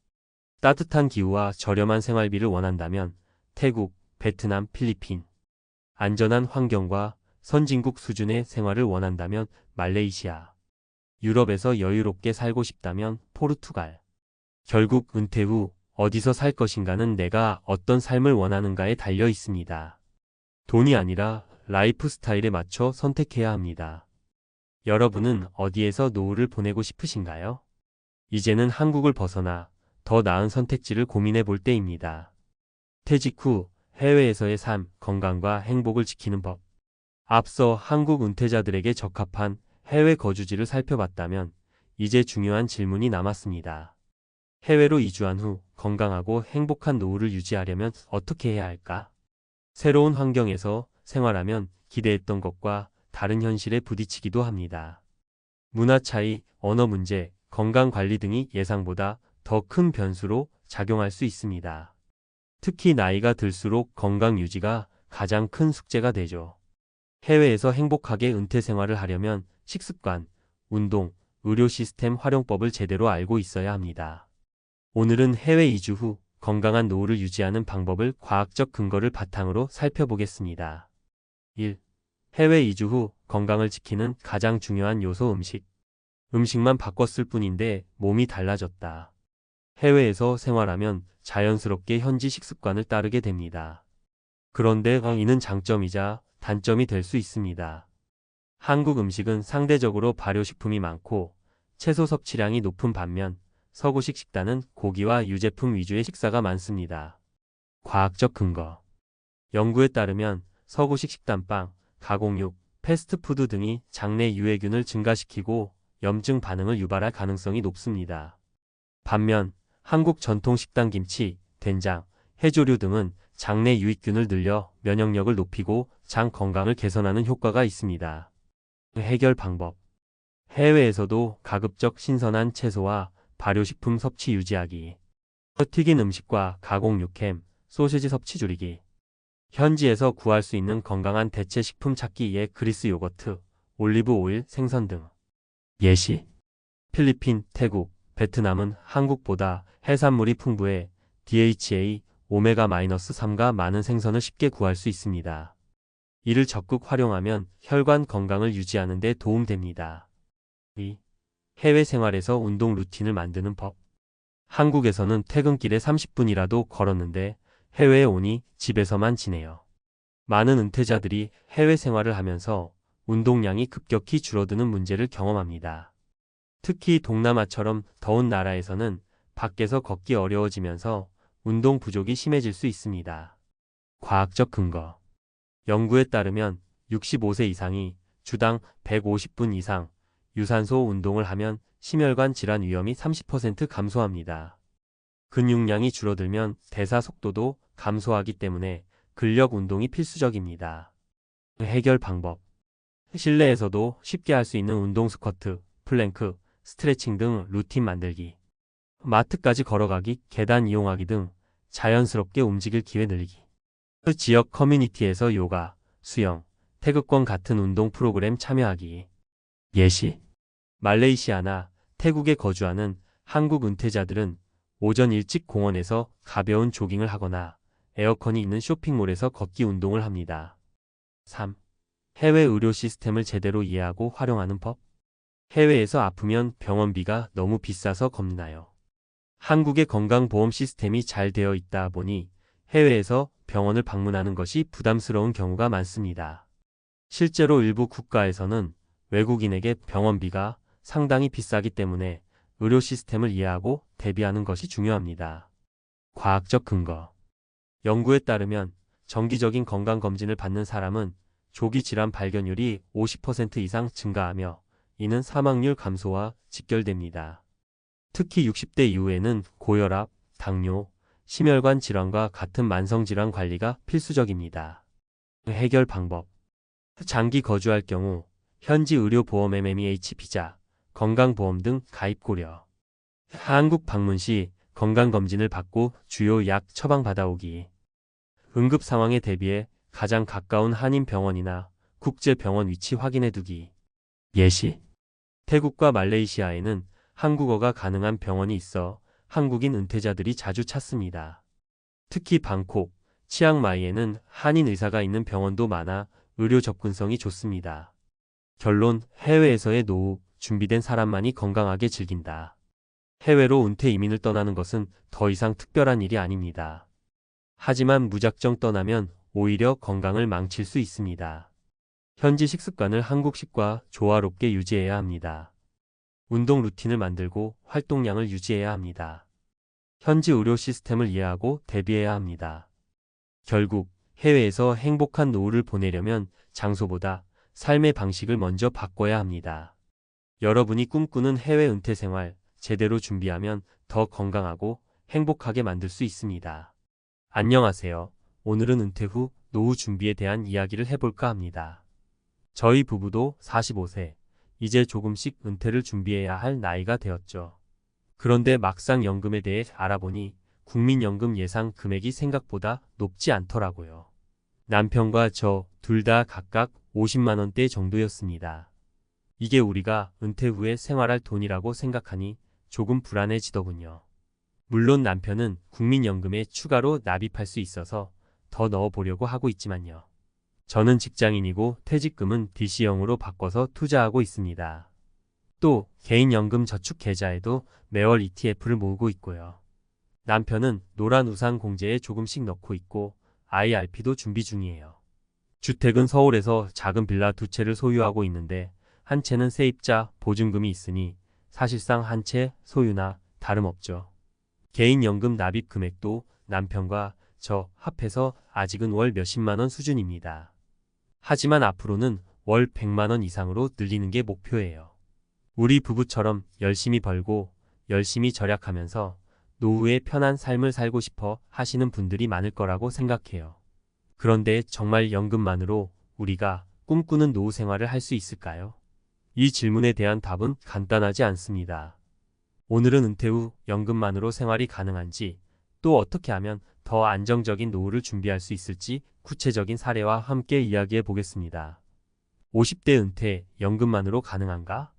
따뜻한 기후와 저렴한 생활비를 원한다면 태국, 베트남, 필리핀. 안전한 환경과 선진국 수준의 생활을 원한다면 말레이시아. 유럽에서 여유롭게 살고 싶다면 포르투갈. 결국 은퇴 후 어디서 살 것인가는 내가 어떤 삶을 원하는가에 달려 있습니다. 돈이 아니라 라이프 스타일에 맞춰 선택해야 합니다. 여러분은 어디에서 노후를 보내고 싶으신가요? 이제는 한국을 벗어나 더 나은 선택지를 고민해 볼 때입니다. 퇴직 후 해외에서의 삶, 건강과 행복을 지키는 법. 앞서 한국 은퇴자들에게 적합한 해외 거주지를 살펴봤다면 이제 중요한 질문이 남았습니다. 해외로 이주한 후 건강하고 행복한 노후를 유지하려면 어떻게 해야 할까? 새로운 환경에서 생활하면 기대했던 것과 다른 현실에 부딪히기도 합니다. 문화 차이, 언어 문제, 건강 관리 등이 예상보다 더 큰 변수로 작용할 수 있습니다. 특히 나이가 들수록 건강 유지가 가장 큰 숙제가 되죠. 해외에서 행복하게 은퇴 생활을 하려면 식습관, 운동, 의료 시스템 활용법을 제대로 알고 있어야 합니다. 오늘은 해외 이주 후 건강한 노후를 유지하는 방법을 과학적 근거를 바탕으로 살펴보겠습니다. 1. 해외 이주 후 건강을 지키는 가장 중요한 요소 음식. 음식만 바꿨을 뿐인데 몸이 달라졌다. 해외에서 생활하면 자연스럽게 현지 식습관을 따르게 됩니다. 그런데 이는 장점이자 단점이 될 수 있습니다. 한국 음식은 상대적으로 발효식품이 많고 채소 섭취량이 높은 반면 서구식 식단은 고기와 유제품 위주의 식사가 많습니다. 과학적 근거. 연구에 따르면 서구식 식단빵, 가공육, 패스트푸드 등이 장내 유해균을 증가시키고 염증 반응을 유발할 가능성이 높습니다. 반면 한국 전통 식단 김치, 된장, 해조류 등은 장내 유익균을 늘려 면역력을 높이고 장 건강을 개선하는 효과가 있습니다. 해결 방법. 해외에서도 가급적 신선한 채소와 발효식품 섭취 유지하기. 튀긴 음식과 가공육햄, 소시지 섭취 줄이기. 현지에서 구할 수 있는 건강한 대체 식품 찾기에 그리스 요거트, 올리브 오일, 생선 등. 예시. 필리핀, 태국, 베트남은 한국보다 해산물이 풍부해 DHA, 오메가-3가 많은 생선을 쉽게 구할 수 있습니다. 이를 적극 활용하면 혈관 건강을 유지하는 데 도움됩니다. 2. 해외 생활에서 운동 루틴을 만드는 법. 한국에서는 퇴근길에 30분이라도 걸었는데 해외에 오니 집에서만 지내요. 많은 은퇴자들이 해외 생활을 하면서 운동량이 급격히 줄어드는 문제를 경험합니다. 특히 동남아처럼 더운 나라에서는 밖에서 걷기 어려워지면서 운동 부족이 심해질 수 있습니다. 과학적 근거. 연구에 따르면 65세 이상이 주당 150분 이상 유산소 운동을 하면 심혈관 질환 위험이 30% 감소합니다. 근육량이 줄어들면 대사 속도도 감소하기 때문에 근력 운동이 필수적입니다. 해결 방법. 실내에서도 쉽게 할 수 있는 운동 스쿼트, 플랭크, 스트레칭 등 루틴 만들기. 마트까지 걸어가기, 계단 이용하기 등 자연스럽게 움직일 기회 늘리기. 지역 커뮤니티에서 요가, 수영, 태극권 같은 운동 프로그램 참여하기. 예시. 말레이시아나 태국에 거주하는 한국 은퇴자들은 오전 일찍 공원에서 가벼운 조깅을 하거나 에어컨이 있는 쇼핑몰에서 걷기 운동을 합니다. 3. 해외 의료 시스템을 제대로 이해하고 활용하는 법. 해외에서 아프면 병원비가 너무 비싸서 겁나요. 한국의 건강보험 시스템이 잘 되어 있다 보니 해외에서 병원을 방문하는 것이 부담스러운 경우가 많습니다. 실제로 일부 국가에서는 외국인에게 병원비가 상당히 비싸기 때문에 의료 시스템을 이해하고 대비하는 것이 중요합니다. 과학적 근거. 연구에 따르면 정기적인 건강검진을 받는 사람은 조기 질환 발견율이 50% 이상 증가하며 이는 사망률 감소와 직결됩니다. 특히 60대 이후에는 고혈압, 당뇨, 심혈관 질환과 같은 만성질환 관리가 필수적입니다. 해결 방법. 장기 거주할 경우 현지 의료보험 MMEH 비자, 건강보험 등 가입 고려. 한국 방문 시 건강검진을 받고 주요 약 처방 받아오기. 응급 상황에 대비해 가장 가까운 한인병원이나 국제병원 위치 확인해 두기. 예시. 태국과 말레이시아에는 한국어가 가능한 병원이 있어 한국인 은퇴자들이 자주 찾습니다. 특히 방콕, 치앙마이에는 한인 의사가 있는 병원도 많아 의료 접근성이 좋습니다. 결론, 해외에서의 노후, 준비된 사람만이 건강하게 즐긴다. 해외로 은퇴 이민을 떠나는 것은 더 이상 특별한 일이 아닙니다. 하지만 무작정 떠나면 오히려 건강을 망칠 수 있습니다. 현지 식습관을 한국식과 조화롭게 유지해야 합니다. 운동 루틴을 만들고 활동량을 유지해야 합니다. 현지 의료 시스템을 이해하고 대비해야 합니다. 결국 해외에서 행복한 노후를 보내려면 장소보다 삶의 방식을 먼저 바꿔야 합니다. 여러분이 꿈꾸는 해외 은퇴 생활 제대로 준비하면 더 건강하고 행복하게 만들 수 있습니다. 안녕하세요. 오늘은 은퇴 후 노후 준비에 대한 이야기를 해볼까 합니다. 저희 부부도 45세, 이제 조금씩 은퇴를 준비해야 할 나이가 되었죠. 그런데 막상 연금에 대해 알아보니 국민연금 예상 금액이 생각보다 높지 않더라고요. 남편과 저 둘 다 각각 50만 원대 정도였습니다. 이게 우리가 은퇴 후에 생활할 돈이라고 생각하니 조금 불안해지더군요. 물론 남편은 국민연금에 추가로 납입할 수 있어서 더 넣어보려고 하고 있지만요. 저는 직장인이고 퇴직금은 DC형으로 바꿔서 투자하고 있습니다. 또 개인연금 저축 계좌에도 매월 ETF를 모으고 있고요. 남편은 노란 우산 공제에 조금씩 넣고 있고 IRP도 준비 중이에요. 주택은 서울에서 작은 빌라 2채를 소유하고 있는데 한 채는 세입자 보증금이 있으니 사실상 한 채 소유나 다름없죠. 개인연금 납입 금액도 남편과 저 합해서 아직은 월 몇십만 원 수준입니다. 하지만 앞으로는 월 100만 원 이상으로 늘리는 게 목표예요. 우리 부부처럼 열심히 벌고 열심히 절약하면서 노후에 편한 삶을 살고 싶어 하시는 분들이 많을 거라고 생각해요. 그런데 정말 연금만으로 우리가 꿈꾸는 노후 생활을 할 수 있을까요? 이 질문에 대한 답은 간단하지 않습니다. 오늘은 은퇴 후 연금만으로 생활이 가능한지, 또 어떻게 하면 더 안정적인 노후를 준비할 수 있을지 구체적인 사례와 함께 이야기해 보겠습니다. 50대 은퇴, 연금만으로 가능한가?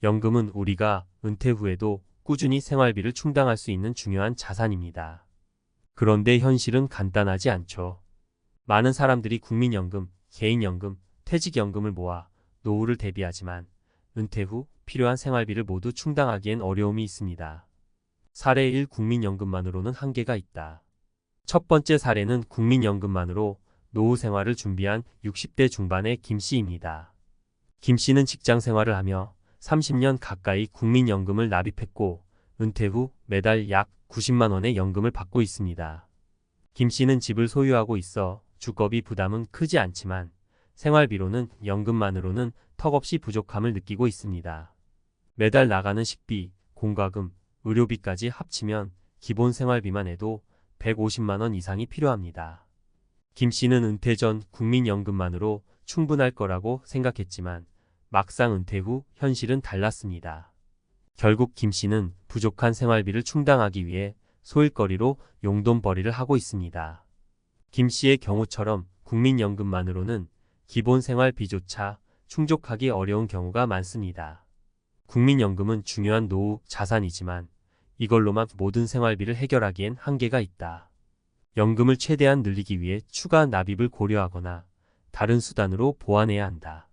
연금은 우리가 은퇴 후에도 꾸준히 생활비를 충당할 수 있는 중요한 자산입니다. 그런데 현실은 간단하지 않죠. 많은 사람들이 국민연금, 개인연금, 퇴직연금을 모아 노후를 대비하지만 은퇴 후 필요한 생활비를 모두 충당하기엔 어려움이 있습니다. 사례 1. 국민연금만으로는 한계가 있다. 첫 번째 사례는 국민연금만으로 노후 생활을 준비한 60대 중반의 김 씨입니다. 김 씨는 직장 생활을 하며 30년 가까이 국민연금을 납입했고 은퇴 후 매달 약 90만 원의 연금을 받고 있습니다. 김 씨는 집을 소유하고 있어 주거비 부담은 크지 않지만 생활비로는 연금만으로는 턱없이 부족함을 느끼고 있습니다. 매달 나가는 식비, 공과금, 의료비까지 합치면 기본 생활비만 해도 150만 원 이상이 필요합니다. 김 씨는 은퇴 전 국민연금만으로 충분할 거라고 생각했지만 막상 은퇴 후 현실은 달랐습니다. 결국 김 씨는 부족한 생활비를 충당하기 위해 소일거리로 용돈벌이를 하고 있습니다. 김 씨의 경우처럼 국민연금만으로는 기본 생활비조차 충족하기 어려운 경우가 많습니다. 국민연금은 중요한 노후 자산이지만 이걸로만 모든 생활비를 해결하기엔 한계가 있다. 연금을 최대한 늘리기 위해 추가 납입을 고려하거나 다른 수단으로 보완해야 한다.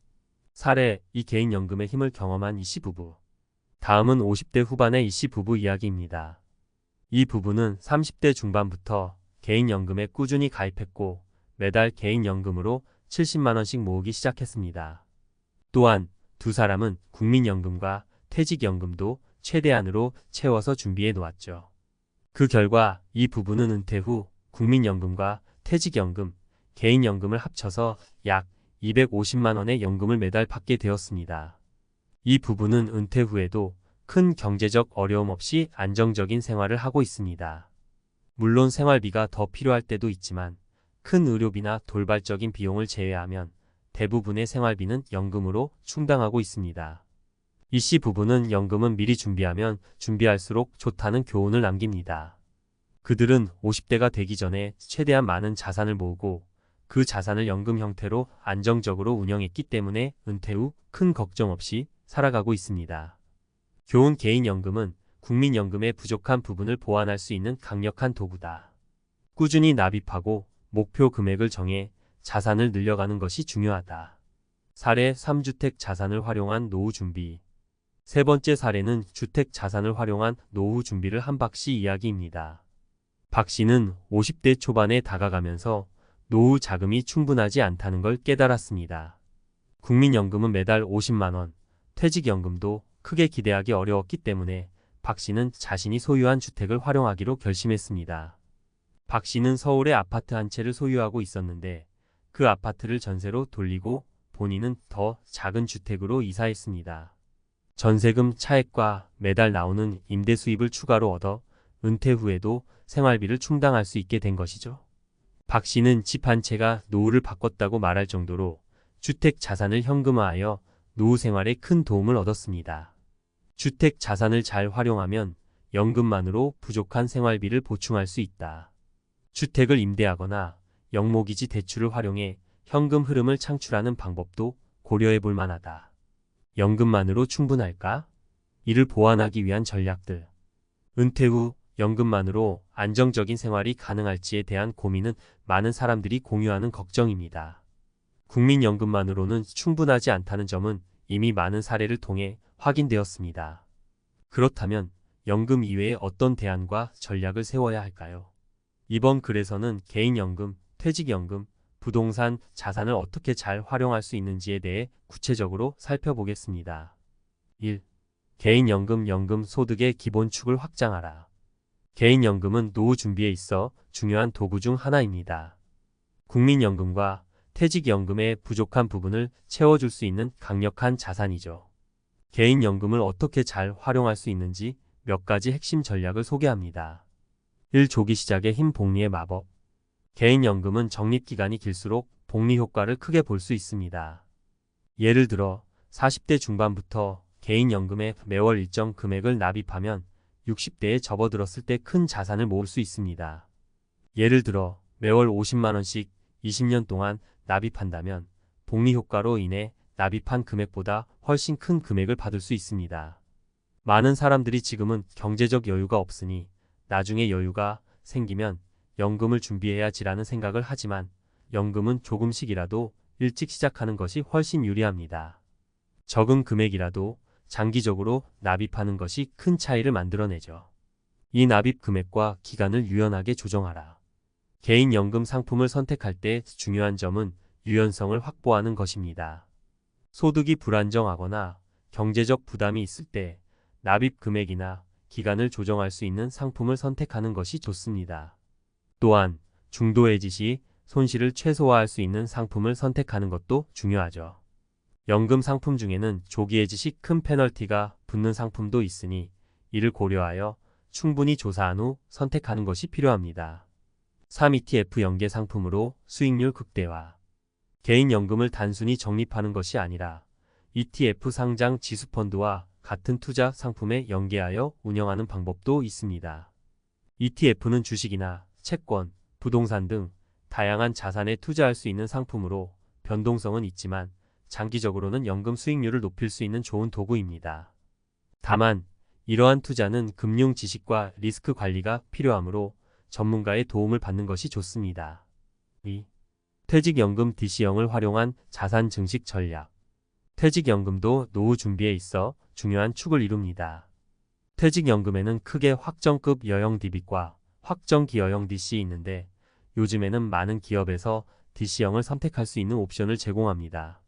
사례 2. 개인연금의 힘을 경험한 이씨 부부. 다음은 50대 후반의 이씨 부부 이야기입니다. 이 부부는 30대 중반부터 개인연금에 꾸준히 가입했고 매달 개인연금으로 70만 원씩 모으기 시작했습니다. 또한 두 사람은 국민연금과 퇴직연금도 최대한으로 채워서 준비해 놓았죠. 그 결과 이 부부는 은퇴 후 국민연금과 퇴직연금, 개인연금을 합쳐서 약 250만 원의 연금을 매달 받게 되었습니다. 이 부부는 은퇴 후에도 큰 경제적 어려움 없이 안정적인 생활을 하고 있습니다. 물론 생활비가 더 필요할 때도 있지만 큰 의료비나 돌발적인 비용을 제외하면 대부분의 생활비는 연금으로 충당하고 있습니다. 이 씨 부부는 연금은 미리 준비하면 준비할수록 좋다는 교훈을 남깁니다. 그들은 50대가 되기 전에 최대한 많은 자산을 모으고 그 자산을 연금 형태로 안정적으로 운영했기 때문에 은퇴 후 큰 걱정 없이 살아가고 있습니다. 교훈 개인연금은 국민연금의 부족한 부분을 보완할 수 있는 강력한 도구다. 꾸준히 납입하고 목표 금액을 정해 자산을 늘려가는 것이 중요하다. 사례 3주택 자산을 활용한 노후 준비. 세 번째 사례는 주택 자산을 활용한 노후 준비를 한 박 씨 이야기입니다. 박 씨는 50대 초반에 다가가면서 노후 자금이 충분하지 않다는 걸 깨달았습니다. 국민연금은 매달 50만 원, 퇴직연금도 크게 기대하기 어려웠기 때문에 박 씨는 자신이 소유한 주택을 활용하기로 결심했습니다. 박 씨는 서울에 아파트 한 채를 소유하고 있었는데 그 아파트를 전세로 돌리고 본인은 더 작은 주택으로 이사했습니다. 전세금 차액과 매달 나오는 임대 수입을 추가로 얻어 은퇴 후에도 생활비를 충당할 수 있게 된 것이죠. 박 씨는 집 한 채가 노후를 바꿨다고 말할 정도로 주택 자산을 현금화하여 노후 생활에 큰 도움을 얻었습니다. 주택 자산을 잘 활용하면 연금만으로 부족한 생활비를 보충할 수 있다. 주택을 임대하거나 영목이지 대출을 활용해 현금 흐름을 창출하는 방법도 고려해 볼 만하다. 연금만으로 충분할까? 이를 보완하기 위한 전략들. 은퇴 후 연금만으로 안정적인 생활이 가능할지에 대한 고민은 많은 사람들이 공유하는 걱정입니다. 국민연금만으로는 충분하지 않다는 점은 이미 많은 사례를 통해 확인되었습니다. 그렇다면 연금 이외에 어떤 대안과 전략을 세워야 할까요? 이번 글에서는 개인연금, 퇴직연금, 부동산, 자산을 어떻게 잘 활용할 수 있는지에 대해 구체적으로 살펴보겠습니다. 1. 개인연금, 연금 소득의 기본축을 확장하라. 개인연금은 노후 준비에 있어 중요한 도구 중 하나입니다. 국민연금과 퇴직연금의 부족한 부분을 채워줄 수 있는 강력한 자산이죠. 개인연금을 어떻게 잘 활용할 수 있는지 몇 가지 핵심 전략을 소개합니다. 1. 조기 시작의 힘 복리의 마법. 개인연금은 적립기간이 길수록 복리 효과를 크게 볼 수 있습니다. 예를 들어 40대 중반부터 개인연금에 매월 일정 금액을 납입하면 60대에 접어들었을 때 큰 자산을 모을 수 있습니다. 예를 들어 매월 50만 원씩 20년 동안 납입한다면 복리 효과로 인해 납입한 금액보다 훨씬 큰 금액을 받을 수 있습니다. 많은 사람들이 지금은 경제적 여유가 없으니 나중에 여유가 생기면 연금을 준비해야지라는 생각을 하지만 연금은 조금씩이라도 일찍 시작하는 것이 훨씬 유리합니다. 적은 금액이라도 장기적으로 납입하는 것이 큰 차이를 만들어내죠. 이 납입 금액과 기간을 유연하게 조정하라. 개인연금 상품을 선택할 때 중요한 점은 유연성을 확보하는 것입니다. 소득이 불안정하거나 경제적 부담이 있을 때 납입 금액이나 기간을 조정할 수 있는 상품을 선택하는 것이 좋습니다. 또한 중도해지 시 손실을 최소화할 수 있는 상품을 선택하는 것도 중요하죠. 연금 상품 중에는 조기해지 시 큰 페널티가 붙는 상품도 있으니 이를 고려하여 충분히 조사한 후 선택하는 것이 필요합니다. 3. ETF 연계 상품으로 수익률 극대화. 개인연금을 단순히 적립하는 것이 아니라 ETF 상장 지수펀드와 같은 투자 상품에 연계하여 운영하는 방법도 있습니다. ETF는 주식이나 채권, 부동산 등 다양한 자산에 투자할 수 있는 상품으로 변동성은 있지만 장기적으로는 연금 수익률을 높일 수 있는 좋은 도구입니다. 다만 이러한 투자는 금융 지식과 리스크 관리가 필요하므로 전문가의 도움을 받는 것이 좋습니다. 2. 퇴직연금 DC형을 활용한 자산 증식 전략. 퇴직연금도 노후 준비에 있어 중요한 축을 이룹니다. 퇴직연금에는 크게 확정급 여형 DB과 확정기여형 DC 있는데 요즘에는 많은 기업에서 DC형을 선택할 수 있는 옵션을 제공합니다.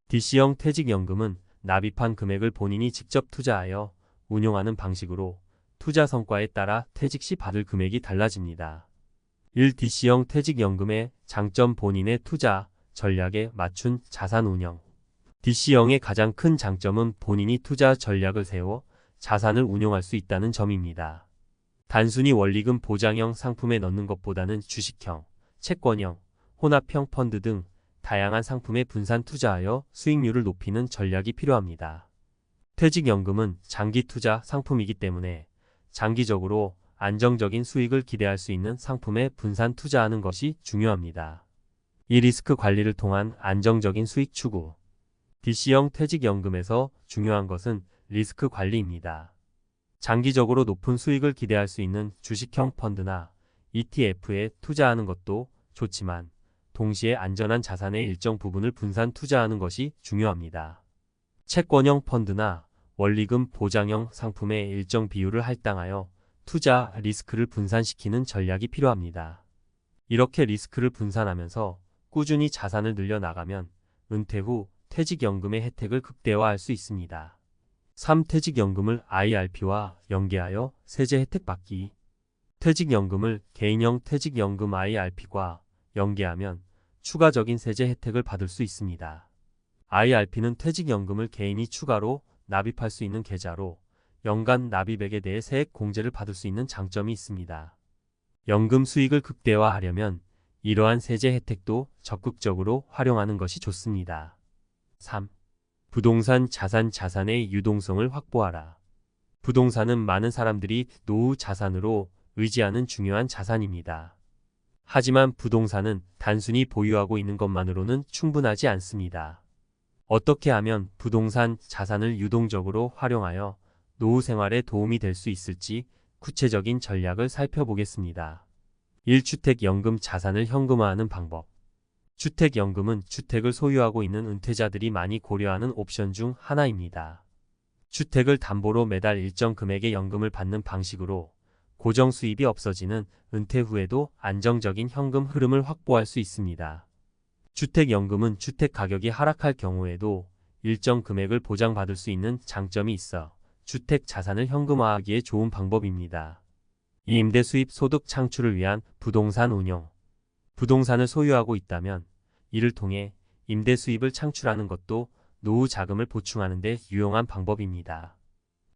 DC형 퇴직연금은 납입한 금액을 본인이 직접 투자하여 운용하는 방식으로 투자 성과에 따라 퇴직 시 받을 금액이 달라집니다. 1. DC형 퇴직연금의 장점 본인의 투자 전략에 맞춘 자산 운영. DC형의 가장 큰 장점은 본인이 투자 전략을 세워 자산을 운용할 수 있다는 점입니다. 단순히 원리금 보장형 상품에 넣는 것보다는 주식형, 채권형, 혼합형 펀드 등 다양한 상품에 분산 투자하여 수익률을 높이는 전략이 필요합니다. 퇴직연금은 장기 투자 상품이기 때문에 장기적으로 안정적인 수익을 기대할 수 있는 상품에 분산 투자하는 것이 중요합니다. 이 리스크 관리를 통한 안정적인 수익 추구. DC형 퇴직연금에서 중요한 것은 리스크 관리입니다. 장기적으로 높은 수익을 기대할 수 있는 주식형 펀드나 ETF에 투자하는 것도 좋지만 동시에 안전한 자산의 일정 부분을 분산 투자하는 것이 중요합니다. 채권형 펀드나 원리금 보장형 상품의 일정 비율을 할당하여 투자 리스크를 분산시키는 전략이 필요합니다. 이렇게 리스크를 분산하면서 꾸준히 자산을 늘려나가면 은퇴 후 퇴직연금의 혜택을 극대화할 수 있습니다. 3. 퇴직연금을 IRP와 연계하여 세제 혜택 받기. 퇴직연금을 개인형 퇴직연금 IRP과 연계하면 추가적인 세제 혜택을 받을 수 있습니다. IRP는 퇴직연금을 개인이 추가로 납입할 수 있는 계좌로 연간 납입액에 대해 세액 공제를 받을 수 있는 장점이 있습니다. 연금 수익을 극대화하려면 이러한 세제 혜택도 적극적으로 활용하는 것이 좋습니다. 3. 부동산 자산의 유동성을 확보하라. 부동산은 많은 사람들이 노후 자산으로 의지하는 중요한 자산입니다. 하지만 부동산은 단순히 보유하고 있는 것만으로는 충분하지 않습니다. 어떻게 하면 부동산 자산을 유동적으로 활용하여 노후 생활에 도움이 될 수 있을지 구체적인 전략을 살펴보겠습니다. 1주택연금 자산을 현금화하는 방법. 주택연금은 주택을 소유하고 있는 은퇴자들이 많이 고려하는 옵션 중 하나입니다. 주택을 담보로 매달 일정 금액의 연금을 받는 방식으로 고정 수입이 없어지는 은퇴 후에도 안정적인 현금 흐름을 확보할 수 있습니다. 주택연금은 주택 가격이 하락할 경우에도 일정 금액을 보장받을 수 있는 장점이 있어 주택 자산을 현금화하기에 좋은 방법입니다. 임대 수입 소득 창출을 위한 부동산 운용. 부동산을 소유하고 있다면 이를 통해 임대 수입을 창출하는 것도 노후 자금을 보충하는 데 유용한 방법입니다.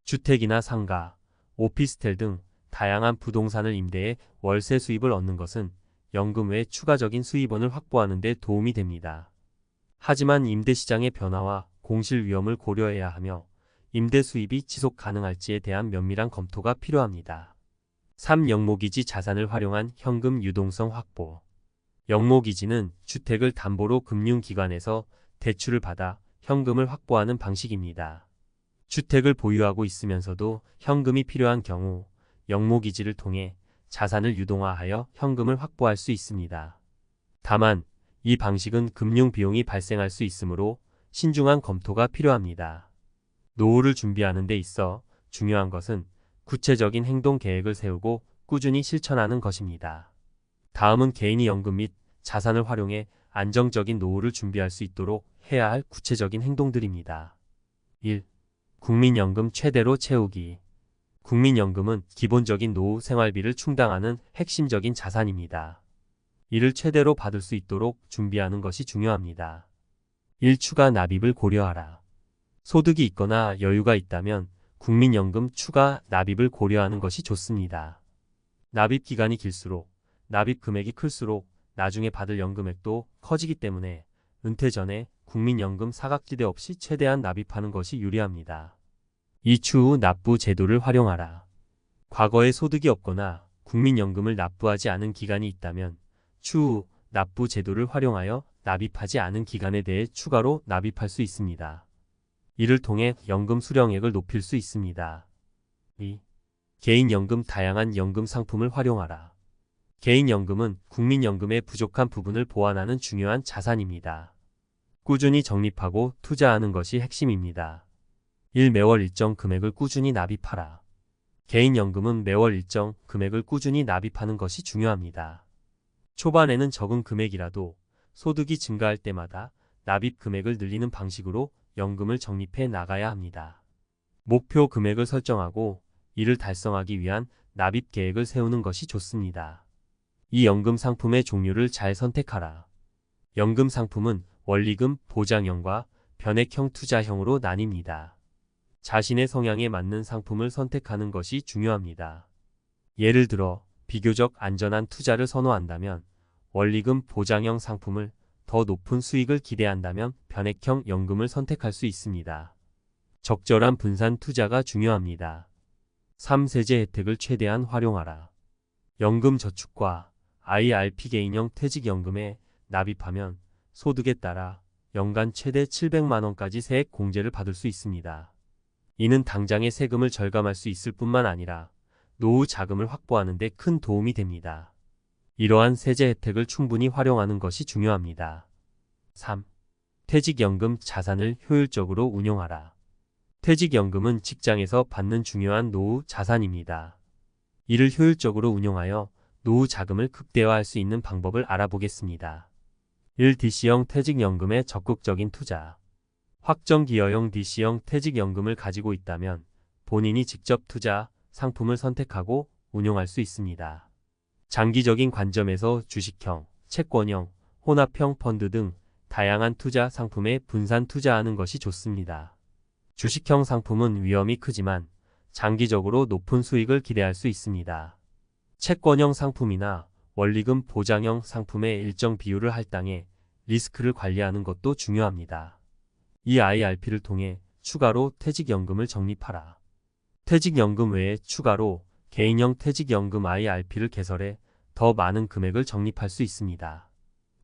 주택이나 상가, 오피스텔 등 다양한 부동산을 임대해 월세 수입을 얻는 것은 연금 외 추가적인 수입원을 확보하는 데 도움이 됩니다. 하지만 임대 시장의 변화와 공실 위험을 고려해야 하며 임대 수입이 지속 가능할지에 대한 면밀한 검토가 필요합니다. 3. 영목이지 자산을 활용한 현금 유동성 확보. 영목이지는 주택을 담보로 금융기관에서 대출을 받아 현금을 확보하는 방식입니다. 주택을 보유하고 있으면서도 현금이 필요한 경우 영목이지를 통해 자산을 유동화하여 현금을 확보할 수 있습니다. 다만 이 방식은 금융 비용이 발생할 수 있으므로 신중한 검토가 필요합니다. 노후를 준비하는 데 있어 중요한 것은 구체적인 행동 계획을 세우고 꾸준히 실천하는 것입니다. 다음은 개인이 연금 및 자산을 활용해 안정적인 노후를 준비할 수 있도록 해야 할 구체적인 행동들입니다. 1. 국민연금 최대로 채우기. 국민연금은 기본적인 노후 생활비를 충당하는 핵심적인 자산입니다. 이를 최대로 받을 수 있도록 준비하는 것이 중요합니다. 1. 추가 납입을 고려하라. 소득이 있거나 여유가 있다면 국민연금 추가 납입을 고려하는 것이 좋습니다. 납입 기간이 길수록 납입 금액이 클수록 나중에 받을 연금액도 커지기 때문에 은퇴 전에 국민연금 사각지대 없이 최대한 납입하는 것이 유리합니다. 2. 추후 납부 제도를 활용하라. 과거에 소득이 없거나 국민연금을 납부하지 않은 기간이 있다면 추후 납부 제도를 활용하여 납입하지 않은 기간에 대해 추가로 납입할 수 있습니다. 이를 통해 연금 수령액을 높일 수 있습니다. 2. 개인연금 다양한 연금 상품을 활용하라. 개인연금은 국민연금의 부족한 부분을 보완하는 중요한 자산입니다. 꾸준히 적립하고 투자하는 것이 핵심입니다. 1. 매월 일정 금액을 꾸준히 납입하라. 개인연금은 매월 일정 금액을 꾸준히 납입하는 것이 중요합니다. 초반에는 적은 금액이라도 소득이 증가할 때마다 납입 금액을 늘리는 방식으로 연금을 적립해 나가야 합니다. 목표 금액을 설정하고 이를 달성하기 위한 납입 계획을 세우는 것이 좋습니다. 이 연금 상품의 종류를 잘 선택하라. 연금 상품은 원리금, 보장형과 변액형 투자형으로 나뉩니다. 자신의 성향에 맞는 상품을 선택하는 것이 중요합니다. 예를 들어 비교적 안전한 투자를 선호한다면 원리금 보장형 상품을, 더 높은 수익을 기대한다면 변액형 연금을 선택할 수 있습니다. 적절한 분산 투자가 중요합니다. 3. 세제 혜택을 최대한 활용하라. 연금 저축과 IRP 개인형 퇴직연금에 납입하면 소득에 따라 연간 최대 700만 원까지 세액 공제를 받을 수 있습니다. 이는 당장의 세금을 절감할 수 있을 뿐만 아니라 노후 자금을 확보하는 데 큰 도움이 됩니다. 이러한 세제 혜택을 충분히 활용하는 것이 중요합니다. 3. 퇴직연금 자산을 효율적으로 운용하라. 퇴직연금은 직장에서 받는 중요한 노후 자산입니다. 이를 효율적으로 운용하여 노후 자금을 극대화할 수 있는 방법을 알아보겠습니다. 1. DC형 퇴직연금의 적극적인 투자. 확정기여형 DC형 퇴직연금을 가지고 있다면 본인이 직접 투자 상품을 선택하고 운용할 수 있습니다. 장기적인 관점에서 주식형, 채권형, 혼합형 펀드 등 다양한 투자 상품에 분산 투자하는 것이 좋습니다. 주식형 상품은 위험이 크지만 장기적으로 높은 수익을 기대할 수 있습니다. 채권형 상품이나 원리금 보장형 상품의 일정 비율을 할당해 리스크를 관리하는 것도 중요합니다. 이 IRP를 통해 추가로 퇴직연금을 적립하라. 퇴직연금 외에 추가로 개인형 퇴직연금 IRP를 개설해 더 많은 금액을 적립할 수 있습니다.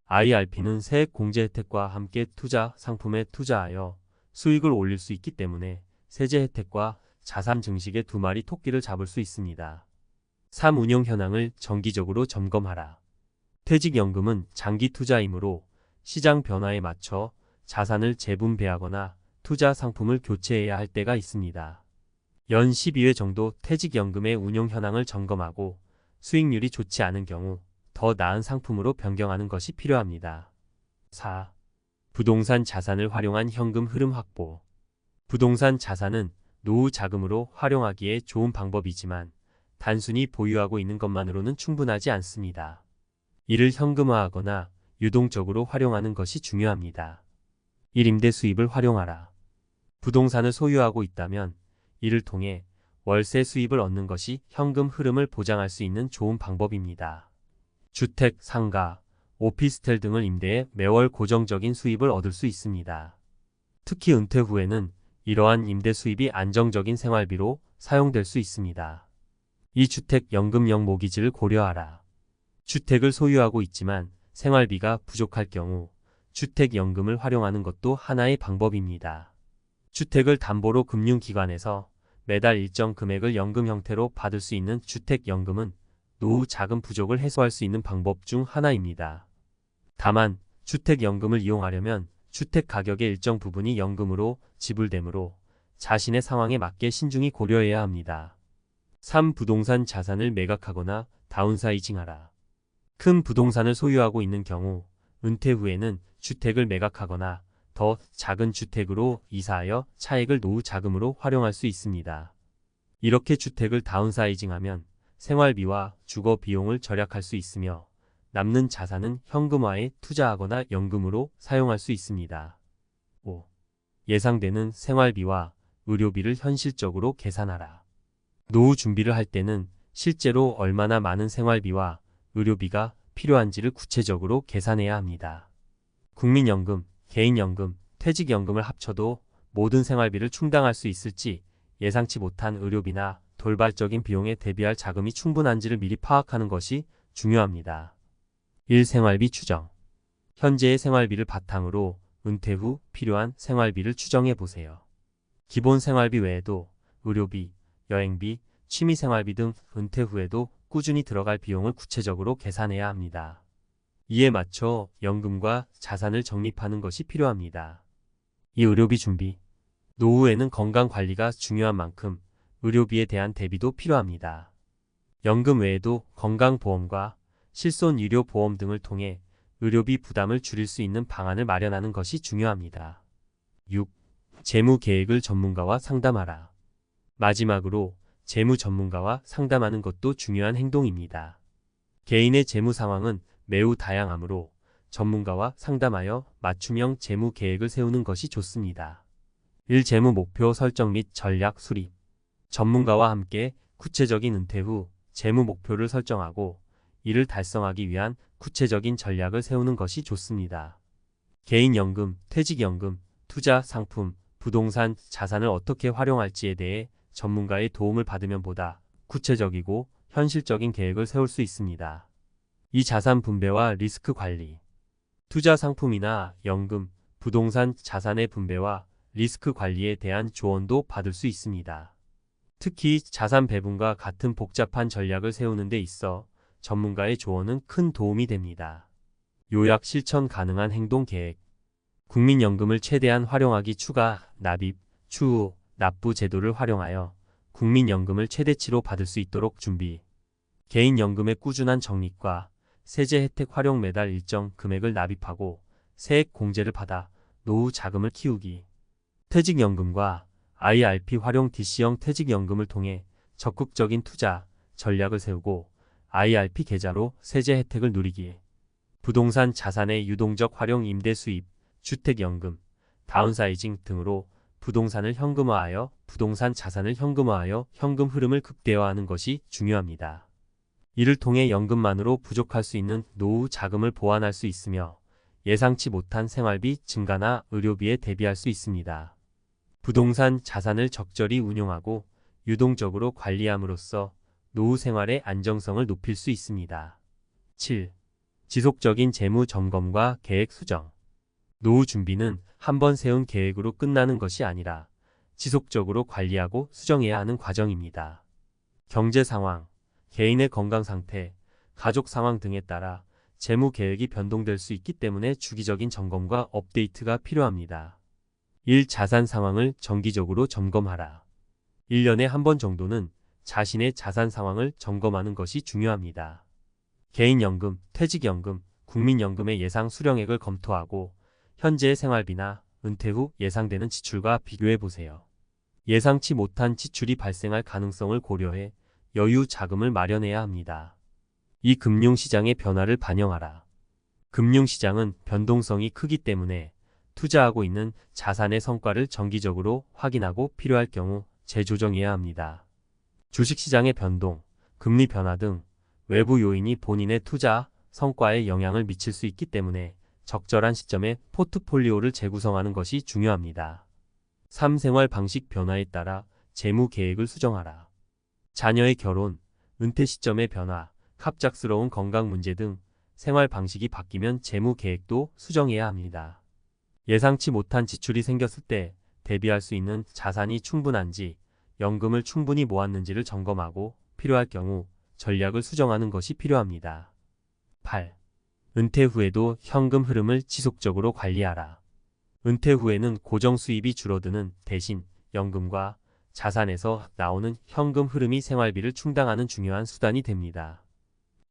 IRP는 세액 공제 혜택과 함께 투자 상품에 투자하여 수익을 올릴 수 있기 때문에 세제 혜택과 자산 증식의 두 마리 토끼를 잡을 수 있습니다. 3. 운용 현황을 정기적으로 점검하라. 퇴직연금은 장기 투자이므로 시장 변화에 맞춰 자산을 재분배하거나 투자 상품을 교체해야 할 때가 있습니다. 연 12회 정도 퇴직연금의 운용 현황을 점검하고 수익률이 좋지 않은 경우 더 나은 상품으로 변경하는 것이 필요합니다. 4. 부동산 자산을 활용한 현금 흐름 확보. 부동산 자산은 노후 자금으로 활용하기에 좋은 방법이지만 단순히 보유하고 있는 것만으로는 충분하지 않습니다. 이를 현금화하거나 유동적으로 활용하는 것이 중요합니다. 1. 임대 수입을 활용하라. 부동산을 소유하고 있다면 이를 통해 월세 수입을 얻는 것이 현금 흐름을 보장할 수 있는 좋은 방법입니다. 주택, 상가, 오피스텔 등을 임대해 매월 고정적인 수입을 얻을 수 있습니다. 특히 은퇴 후에는 이러한 임대 수입이 안정적인 생활비로 사용될 수 있습니다. 이 주택연금형 모기지를 고려하라. 주택을 소유하고 있지만 생활비가 부족할 경우 주택연금을 활용하는 것도 하나의 방법입니다. 주택을 담보로 금융기관에서 매달 일정 금액을 연금 형태로 받을 수 있는 주택연금은 노후 자금 부족을 해소할 수 있는 방법 중 하나입니다. 다만 주택연금을 이용하려면 주택 가격의 일정 부분이 연금으로 지불되므로 자신의 상황에 맞게 신중히 고려해야 합니다. 3. 부동산 자산을 매각하거나 다운사이징하라. 큰 부동산을 소유하고 있는 경우 은퇴 후에는 주택을 매각하거나 더 작은 주택으로 이사하여 차액을 노후 자금으로 활용할 수 있습니다. 이렇게 주택을 다운사이징하면 생활비와 주거 비용을 절약할 수 있으며 남는 자산은 현금화에 투자하거나 연금으로 사용할 수 있습니다. 5. 예상되는 생활비와 의료비를 현실적으로 계산하라. 노후 준비를 할 때는 실제로 얼마나 많은 생활비와 의료비가 필요한지를 구체적으로 계산해야 합니다. 국민연금, 개인연금, 퇴직연금을 합쳐도 모든 생활비를 충당할 수 있을지, 예상치 못한 의료비나 돌발적인 비용에 대비할 자금이 충분한지를 미리 파악하는 것이 중요합니다. 1. 생활비 추정. 현재의 생활비를 바탕으로 은퇴 후 필요한 생활비를 추정해 보세요. 기본 생활비 외에도 의료비, 여행비, 취미생활비 등 은퇴 후에도 꾸준히 들어갈 비용을 구체적으로 계산해야 합니다. 이에 맞춰 연금과 자산을 적립하는 것이 필요합니다. 이 의료비 준비. 노후에는 건강관리가 중요한 만큼 의료비에 대한 대비도 필요합니다. 연금 외에도 건강보험과 실손의료보험 등을 통해 의료비 부담을 줄일 수 있는 방안을 마련하는 것이 중요합니다. 6. 재무 계획을 전문가와 상담하라. 마지막으로 재무 전문가와 상담하는 것도 중요한 행동입니다. 개인의 재무 상황은 매우 다양하므로 전문가와 상담하여 맞춤형 재무 계획을 세우는 것이 좋습니다. 1. 재무 목표 설정 및 전략 수립. 전문가와 함께 구체적인 은퇴 후 재무 목표를 설정하고 이를 달성하기 위한 구체적인 전략을 세우는 것이 좋습니다. 개인연금, 퇴직연금, 투자, 상품, 부동산, 자산을 어떻게 활용할지에 대해 전문가의 도움을 받으면 보다 구체적이고 현실적인 계획을 세울 수 있습니다. 이 자산 분배와 리스크 관리. 투자 상품이나 연금, 부동산 자산의 분배와 리스크 관리에 대한 조언도 받을 수 있습니다. 특히 자산 배분과 같은 복잡한 전략을 세우는 데 있어 전문가의 조언은 큰 도움이 됩니다. 요약 실천 가능한 행동 계획. 국민연금을 최대한 활용하기. 추가, 납입, 추후, 납부 제도를 활용하여 국민연금을 최대치로 받을 수 있도록 준비. 개인연금의 꾸준한 적립과 세제 혜택 활용. 매달 일정 금액을 납입하고 세액 공제를 받아 노후 자금을 키우기. 퇴직연금과 IRP 활용. DC형 퇴직연금을 통해 적극적인 투자 전략을 세우고 IRP 계좌로 세제 혜택을 누리기. 부동산 자산의 유동적 활용. 임대 수입, 주택연금, 다운사이징 등으로 부동산을 현금화하여 부동산 자산을 현금화하여 현금 흐름을 극대화하는 것이 중요합니다. 이를 통해 연금만으로 부족할 수 있는 노후 자금을 보완할 수 있으며 예상치 못한 생활비 증가나 의료비에 대비할 수 있습니다. 부동산 자산을 적절히 운용하고 유동적으로 관리함으로써 노후 생활의 안정성을 높일 수 있습니다. 7. 지속적인 재무 점검과 계획 수정. 노후 준비는 한번 세운 계획으로 끝나는 것이 아니라 지속적으로 관리하고 수정해야 하는 과정입니다. 경제 상황, 개인의 건강 상태, 가족 상황 등에 따라 재무 계획이 변동될 수 있기 때문에 주기적인 점검과 업데이트가 필요합니다. 1. 자산 상황을 정기적으로 점검하라. 1년에 한 번 정도는 자신의 자산 상황을 점검하는 것이 중요합니다. 개인연금, 퇴직연금, 국민연금의 예상 수령액을 검토하고 현재의 생활비나 은퇴 후 예상되는 지출과 비교해 보세요. 예상치 못한 지출이 발생할 가능성을 고려해 여유 자금을 마련해야 합니다. 이 금융시장의 변화를 반영하라. 금융시장은 변동성이 크기 때문에 투자하고 있는 자산의 성과를 정기적으로 확인하고 필요할 경우 재조정해야 합니다. 주식시장의 변동, 금리 변화 등 외부 요인이 본인의 투자 성과에 영향을 미칠 수 있기 때문에 적절한 시점에 포트폴리오를 재구성하는 것이 중요합니다. 3. 생활 방식 변화에 따라 재무 계획을 수정하라. 자녀의 결혼, 은퇴 시점의 변화, 갑작스러운 건강 문제 등 생활 방식이 바뀌면 재무 계획도 수정해야 합니다. 예상치 못한 지출이 생겼을 때 대비할 수 있는 자산이 충분한지, 연금을 충분히 모았는지를 점검하고 필요할 경우 전략을 수정하는 것이 필요합니다. 8. 은퇴 후에도 현금 흐름을 지속적으로 관리하라. 은퇴 후에는 고정 수입이 줄어드는 대신 연금과 자산에서 나오는 현금 흐름이 생활비를 충당하는 중요한 수단이 됩니다.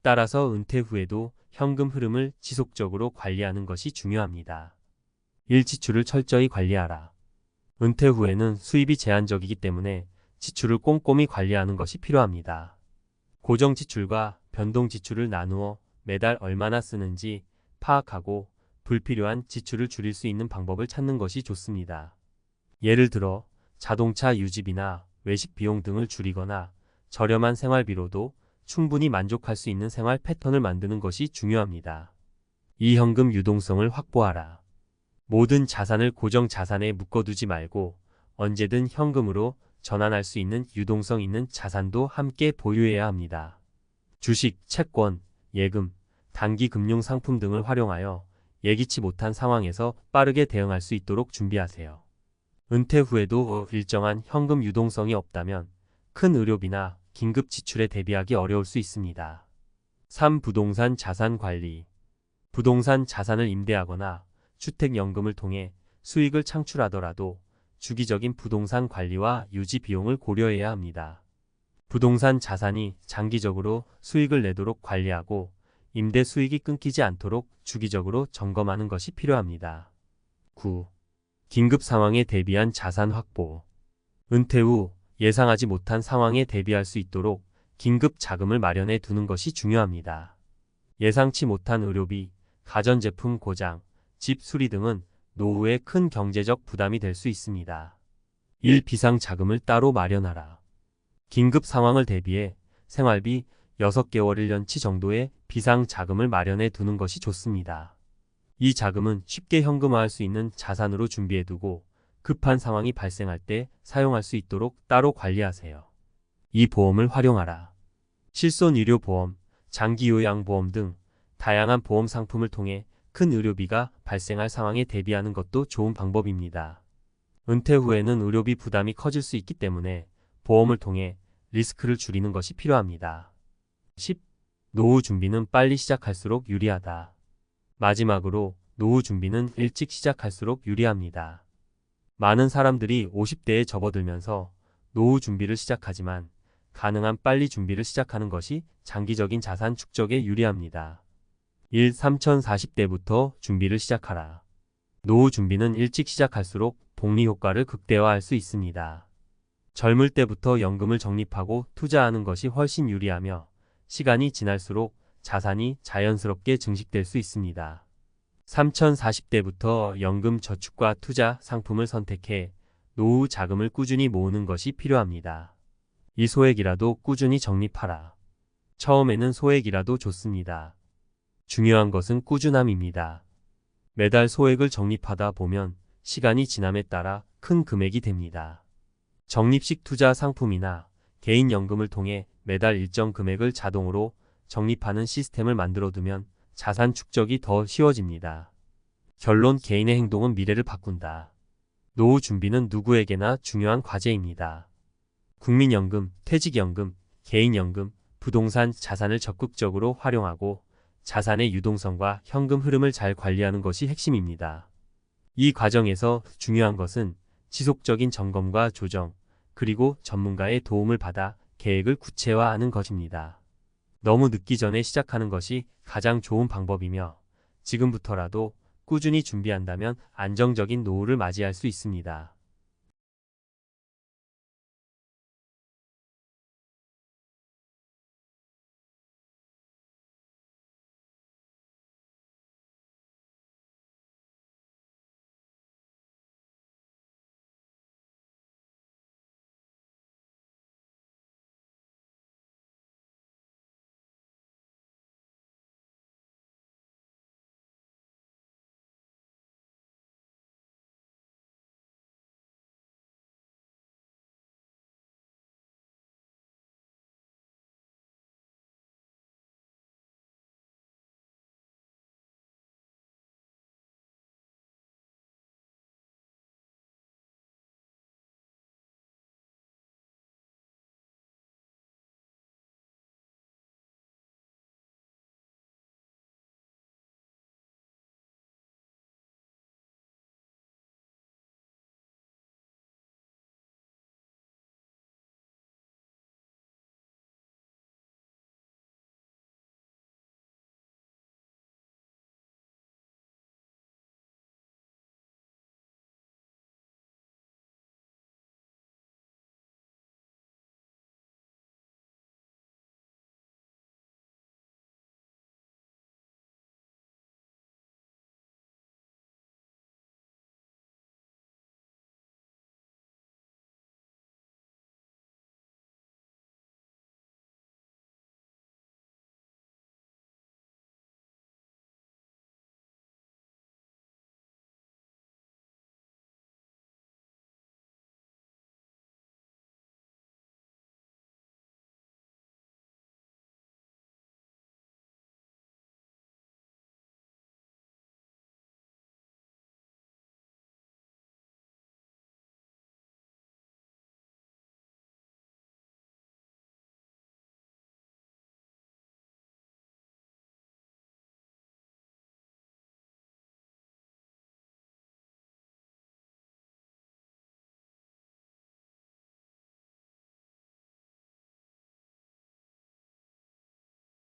따라서 은퇴 후에도 현금 흐름을 지속적으로 관리하는 것이 중요합니다. 1. 지출을 철저히 관리하라. 은퇴 후에는 수입이 제한적이기 때문에 지출을 꼼꼼히 관리하는 것이 필요합니다. 고정 지출과 변동 지출을 나누어 매달 얼마나 쓰는지 파악하고 불필요한 지출을 줄일 수 있는 방법을 찾는 것이 좋습니다. 예를 들어 자동차 유지비나 외식 비용 등을 줄이거나 저렴한 생활비로도 충분히 만족할 수 있는 생활 패턴을 만드는 것이 중요합니다. 2. 현금 유동성을 확보하라. 모든 자산을 고정 자산에 묶어두지 말고 언제든 현금으로 전환할 수 있는 유동성 있는 자산도 함께 보유해야 합니다. 주식, 채권, 예금, 단기 금융 상품 등을 활용하여 예기치 못한 상황에서 빠르게 대응할 수 있도록 준비하세요. 은퇴 후에도 일정한 현금 유동성이 없다면 큰 의료비나 긴급 지출에 대비하기 어려울 수 있습니다. 3. 부동산 자산 관리. 부동산 자산을 임대하거나 주택연금을 통해 수익을 창출하더라도 주기적인 부동산 관리와 유지 비용을 고려해야 합니다. 부동산 자산이 장기적으로 수익을 내도록 관리하고 임대 수익이 끊기지 않도록 주기적으로 점검하는 것이 필요합니다. 9. 긴급 상황에 대비한 자산 확보. 은퇴 후 예상하지 못한 상황에 대비할 수 있도록 긴급 자금을 마련해 두는 것이 중요합니다. 예상치 못한 의료비, 가전제품 고장, 집 수리 등은 노후에 큰 경제적 부담이 될 수 있습니다. 1. 비상 자금을 따로 마련하라. 긴급 상황을 대비해 생활비 6개월 1년치 정도의 비상 자금을 마련해 두는 것이 좋습니다. 이 자금은 쉽게 현금화할 수 있는 자산으로 준비해 두고 급한 상황이 발생할 때 사용할 수 있도록 따로 관리하세요. 이 보험을 활용하라. 실손의료보험, 장기요양보험 등 다양한 보험 상품을 통해 큰 의료비가 발생할 상황에 대비하는 것도 좋은 방법입니다. 은퇴 후에는 의료비 부담이 커질 수 있기 때문에 보험을 통해 리스크를 줄이는 것이 필요합니다. 10. 노후 준비는 빨리 시작할수록 유리하다. 마지막으로 노후 준비는 일찍 시작할수록 유리합니다. 많은 사람들이 50대에 접어들면서 노후 준비를 시작하지만 가능한 빨리 준비를 시작하는 것이 장기적인 자산 축적에 유리합니다. 1. 3040대부터 준비를 시작하라. 노후 준비는 일찍 시작할수록 복리 효과를 극대화할 수 있습니다. 젊을 때부터 연금을 적립하고 투자하는 것이 훨씬 유리하며 시간이 지날수록 자산이 자연스럽게 증식될 수 있습니다. 3040대부터 연금 저축과 투자 상품을 선택해 노후 자금을 꾸준히 모으는 것이 필요합니다. 이 소액이라도 꾸준히 적립하라. 처음에는 소액이라도 좋습니다. 중요한 것은 꾸준함입니다. 매달 소액을 적립하다 보면 시간이 지남에 따라 큰 금액이 됩니다. 적립식 투자 상품이나 개인연금을 통해 매달 일정 금액을 자동으로 적립하는 시스템을 만들어두면 자산 축적이 더 쉬워집니다. 결론: 개인의 행동은 미래를 바꾼다. 노후 준비는 누구에게나 중요한 과제입니다. 국민연금, 퇴직연금, 개인연금, 부동산 자산을 적극적으로 활용하고 자산의 유동성과 현금 흐름을 잘 관리하는 것이 핵심입니다. 이 과정에서 중요한 것은 지속적인 점검과 조정, 그리고 전문가의 도움을 받아 계획을 구체화하는 것입니다. 너무 늦기 전에 시작하는 것이 가장 좋은 방법이며 지금부터라도 꾸준히 준비한다면 안정적인 노후를 맞이할 수 있습니다.